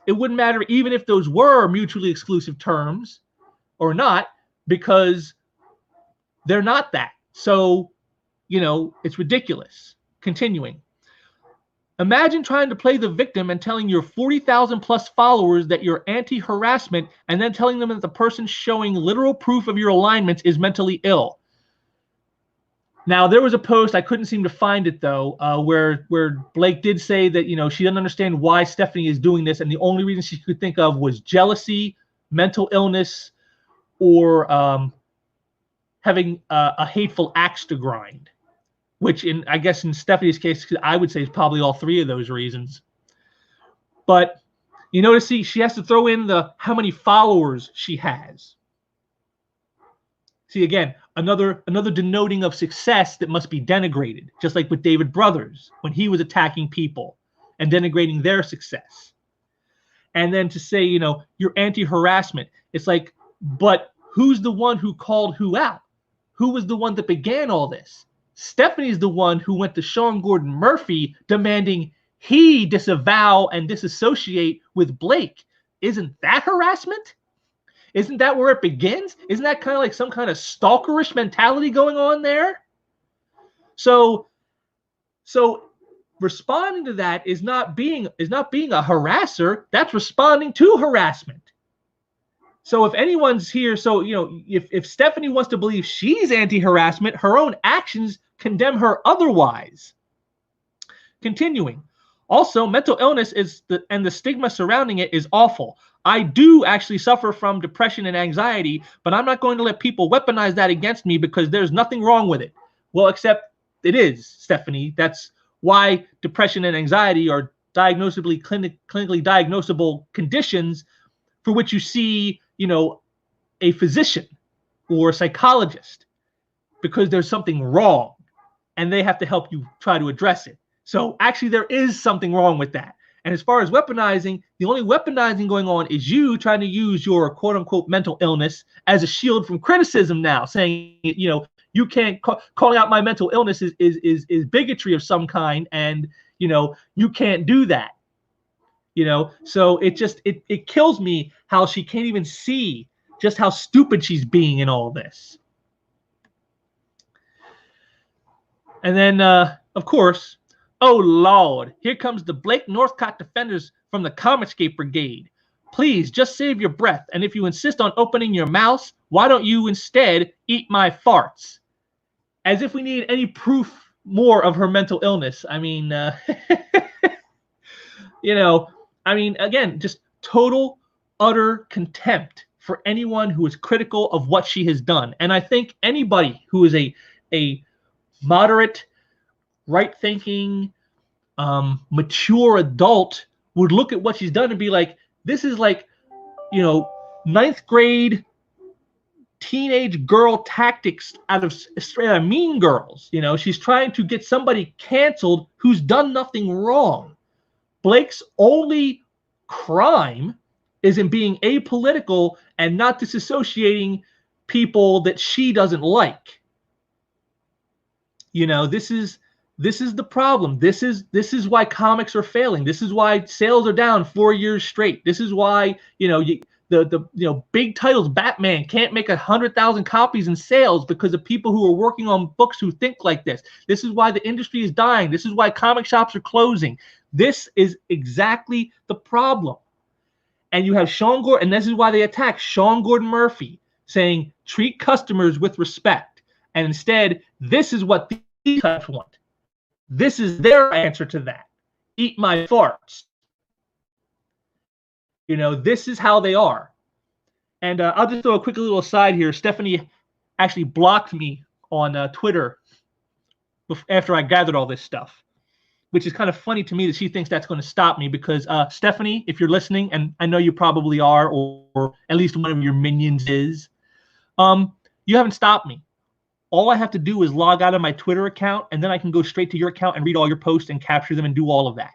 it wouldn't matter even if those were mutually exclusive terms or not, because they're not that. So, you know, it's ridiculous. Continuing. Imagine trying to play the victim and telling your 40,000 plus followers that you're anti-harassment and then telling them that the person showing literal proof of your alignments is mentally ill. Now, there was a post, I couldn't seem to find it though, where Blake did say that, you know, she doesn't understand why Stephanie is doing this, and the only reason she could think of was jealousy, mental illness, or having a hateful axe to grind. which I guess in Stephanie's case, I would say is probably all three of those reasons. But you notice she has to throw in the how many followers she has. See, again, another denoting of success that must be denigrated, just like with David Brothers when he was attacking people and denigrating their success. And then to say, you know, you're anti-harassment, it's like, but who's the one who called who out? Who was the one that began all this? Stephanie's the one who went to Sean Gordon Murphy demanding he disavow and disassociate with Blake. Isn't that harassment? Isn't that where it begins? Isn't that kind of like some kind of stalkerish mentality going on there? So responding to that is not being a harasser. That's responding to harassment. So if anyone's here, so you know, if Stephanie wants to believe she's anti-harassment, her own actions condemn her otherwise. Continuing. Also, mental illness and the stigma surrounding it is awful. I do actually suffer from depression and anxiety, but I'm not going to let people weaponize that against me because there's nothing wrong with it. Well, except it is, Stephanie. That's why depression and anxiety are clinically diagnosable conditions for which you see, you know, a physician or a psychologist, because there's something wrong and they have to help you try to address it. So actually there is something wrong with that. And as far as weaponizing, the only weaponizing going on is you trying to use your quote unquote mental illness as a shield from criticism now, saying, you know, you can't calling out my mental illness is bigotry of some kind, and you know, you can't do that. You know, so it kills me how she can't even see just how stupid she's being in all this. And then of course, oh Lord, here comes the Blake Northcott defenders from the Comicscape Brigade. Please just save your breath, and if you insist on opening your mouth, why don't you instead eat my farts? As if we need any proof more of her mental illness. I mean, you know, I mean, again, just total, utter contempt for anyone who is critical of what she has done. And I think anybody who is a moderate, right-thinking, mature adult would look at what she's done and be like, this is like, you know, 9th grade teenage girl tactics out of Mean Girls. You know, she's trying to get somebody canceled who's done nothing wrong. Blake's only crime is in being apolitical and not disassociating people that she doesn't like. You know, this is the problem. This is why comics are failing. This is why sales are down 4 years straight. This is why, you know, the big titles, Batman can't make 100,000 copies in sales because of people who are working on books who think like this. This is why the industry is dying. This is why comic shops are closing. This is exactly the problem. And you have Sean Gordon, and this is why they attack Sean Gordon Murphy, saying treat customers with respect. And instead, this is what these types want. This is their answer to that. Eat my farts. You know, this is how they are. And I'll just throw a quick little aside here. Stephanie actually blocked me on Twitter after I gathered all this stuff, which is kind of funny to me that she thinks that's going to stop me, because Stephanie, if you're listening, and I know you probably are, or at least one of your minions is, you haven't stopped me. All I have to do is log out of my Twitter account, and then I can go straight to your account and read all your posts and capture them and do all of that.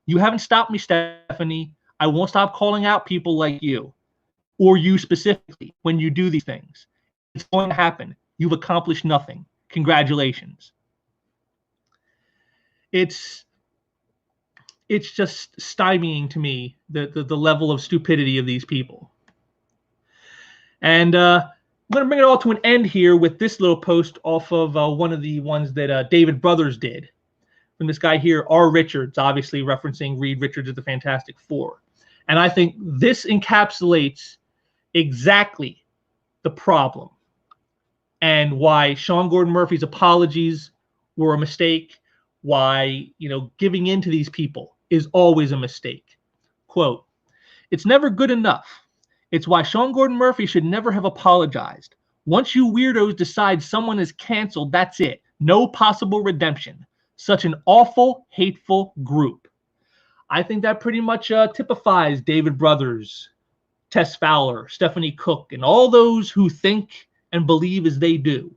You haven't stopped me, Stephanie. I won't stop calling out people like you, or you specifically, when you do these things. It's going to happen. You've accomplished nothing. Congratulations. It's just stymieing to me, the level of stupidity of these people. And I'm going to bring it all to an end here with this little post off of one of the ones that David Brothers did, from this guy here, R. Richards, obviously referencing Reed Richards of the Fantastic Four. And I think this encapsulates exactly the problem and why Sean Gordon Murphy's apologies were a mistake, why, you know, giving in to these people is always a mistake. Quote, "It's never good enough. It's why Sean Gordon Murphy should never have apologized. Once you weirdos decide someone is canceled, that's it. No possible redemption. Such an awful, hateful group. I think that pretty much typifies David Brothers, Tess Fowler, Stephanie Cook, and all those who think and believe as they do.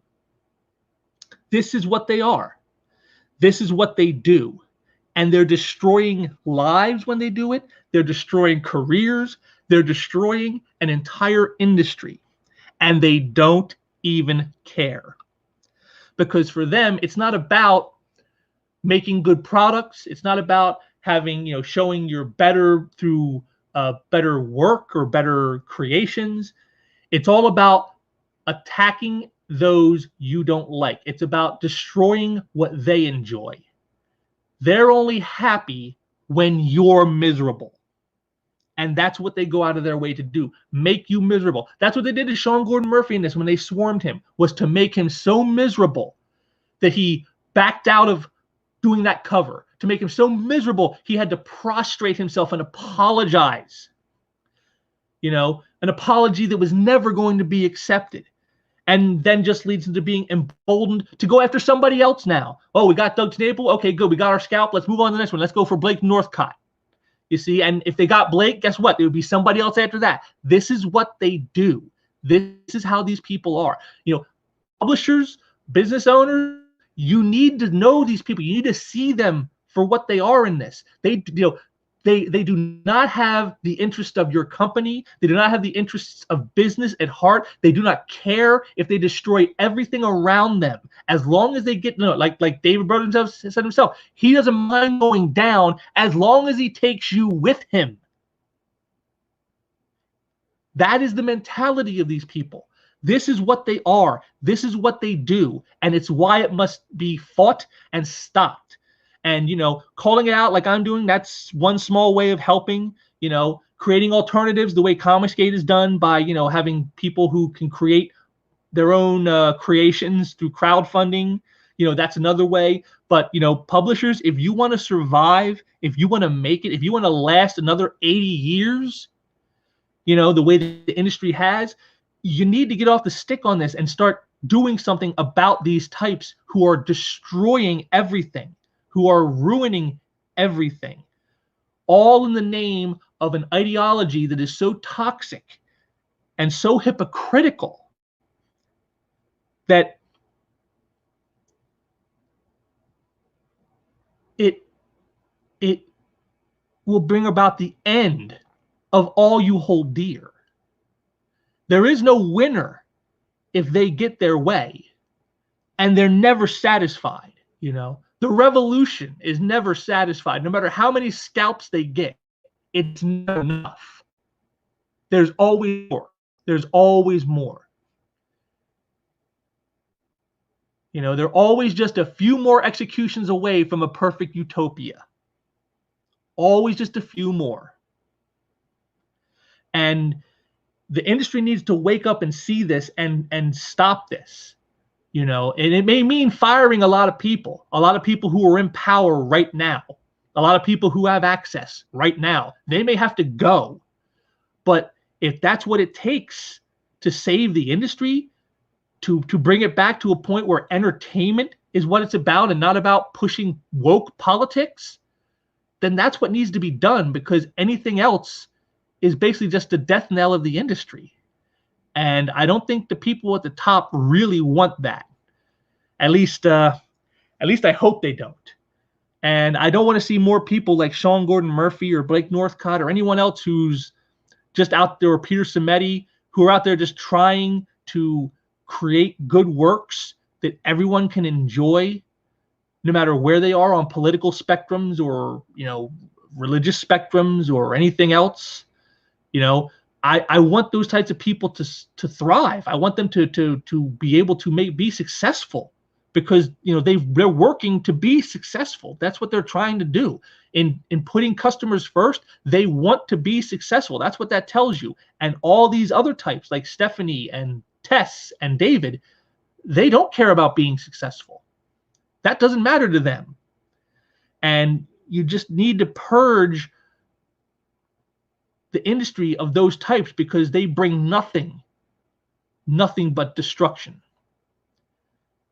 This is what they are. This is what they do. And they're destroying lives when they do it. They're destroying careers. They're destroying an entire industry. And they don't even care. Because for them, it's not about making good products. It's not about having, showing you're better through better work or better creations. It's all about attacking those you don't like. It's about destroying what they enjoy. They're only happy when you're miserable. And that's what they go out of their way to do, make you miserable. That's what they did to Sean Gordon Murphy in this when they swarmed him, was to make him so miserable that he backed out of doing that cover, to make him so miserable he had to prostrate himself and apologize. An apology that was never going to be accepted. And then just leads into being emboldened to go after somebody else now. Oh, we got Doug Staple. Okay, good. We got our scalp. Let's move on to the next one. Let's go for Blake Northcott. You see, and if they got Blake, guess what? There would be somebody else after that. This is what they do. This is how these people are. Publishers, business owners, you need to know these people. You need to see them for what they are in this. They do not have the interest of your company. They do not have the interests of business at heart. They do not care if they destroy everything around them. As long as they get, like David Brothers said himself, he doesn't mind going down as long as he takes you with him. That is the mentality of these people. This is what they are. This is what they do. And it's why it must be fought and stopped. And, calling it out like I'm doing, that's one small way of helping, creating alternatives the way Comicsgate is done by, having people who can create their own creations through crowdfunding. That's another way. But, publishers, if you want to survive, if you want to make it, if you want to last another 80 years, the way the industry has, you need to get off the stick on this and start doing something about these types who are destroying everything, who are ruining everything, all in the name of an ideology that is so toxic and so hypocritical that it will bring about the end of all you hold dear. There is no winner if they get their way, and they're never satisfied, The revolution is never satisfied. No matter how many scalps they get, it's never enough. There's always more. There's always more. They're always just a few more executions away from a perfect utopia. Always just a few more. And the industry needs to wake up and see this and stop this. And it may mean firing a lot of people who are in power right now, a lot of people who have access right now. They may have to go. But if that's what it takes to save the industry, to bring it back to a point where entertainment is what it's about and not about pushing woke politics, then that's what needs to be done, because anything else is basically just the death knell of the industry. And I don't think the people at the top really want that. At least I hope they don't. And I don't want to see more people like Sean Gordon Murphy or Blake Northcott or anyone else who's just out there, or Peter Simeti, who are out there just trying to create good works that everyone can enjoy, no matter where they are on political spectrums or, religious spectrums or anything else. I want those types of people to thrive. I want them to be able to be successful, because they're working to be successful. That's what they're trying to do. In putting customers first, they want to be successful. That's what that tells you. And all these other types like Stephanie and Tess and David, they don't care about being successful. That doesn't matter to them. And you just need to purge the industry of those types, because they bring nothing but destruction.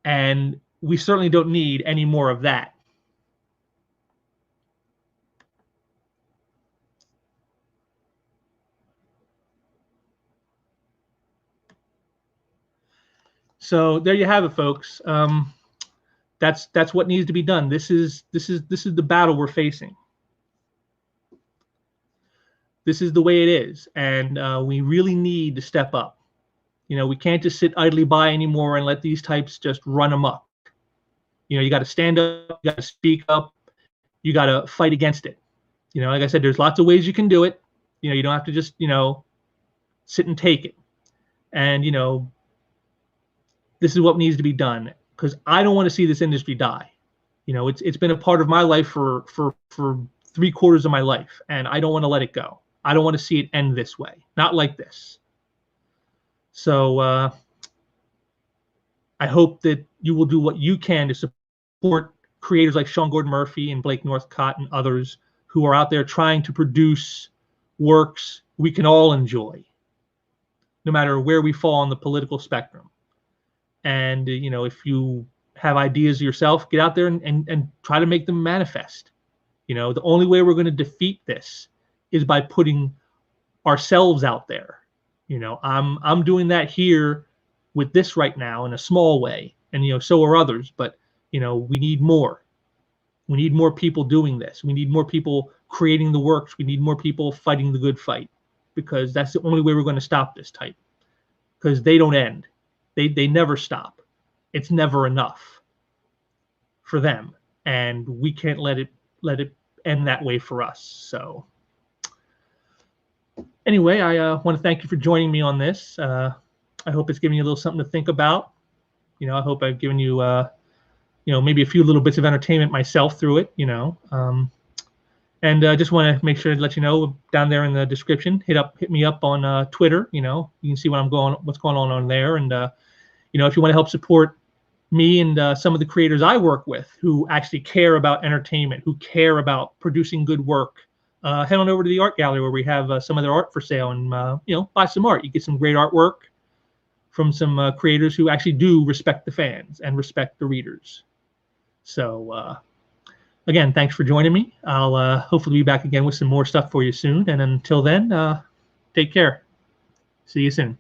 And we certainly don't need any more of that. So there you have it, folks. That's what needs to be done. This is the battle we're facing. This is the way it is, and we really need to step up. We can't just sit idly by anymore and let these types just run amok. You got to stand up, you got to speak up, you got to fight against it. Like I said, there's lots of ways you can do it. You don't have to just sit and take it. And this is what needs to be done, because I don't want to see this industry die. It's been a part of my life for 3/4 of my life, and I don't want to let it go. I don't want to see it end this way, not like this. So I hope that you will do what you can to support creators like Sean Gordon Murphy and Blake Northcott and others who are out there trying to produce works we can all enjoy, no matter where we fall on the political spectrum. And if you have ideas yourself, get out there and try to make them manifest. The only way we're going to defeat this is by putting ourselves out there. I'm doing that here with this right now in a small way, and so are others. But we need more. We need more people doing this. We need more people creating the works. We need more people fighting the good fight, because that's the only way we're going to stop this type. Because they don't end. They never stop. It's never enough for them, and we can't let it end that way for us. So anyway, I want to thank you for joining me on this. I hope it's given you a little something to think about. I hope I've given you maybe a few little bits of entertainment myself through it. And just want to make sure to let you know, down there in the description, hit me up on Twitter. You can see what's going on there. And if you want to help support me and some of the creators I work with who actually care about entertainment, who care about producing good work, head on over to the art gallery where we have some of their art for sale, and buy some art. You get some great artwork from some creators who actually do respect the fans and respect the readers. So again, thanks for joining me. I'll hopefully be back again with some more stuff for you soon. And until then, take care. See you soon.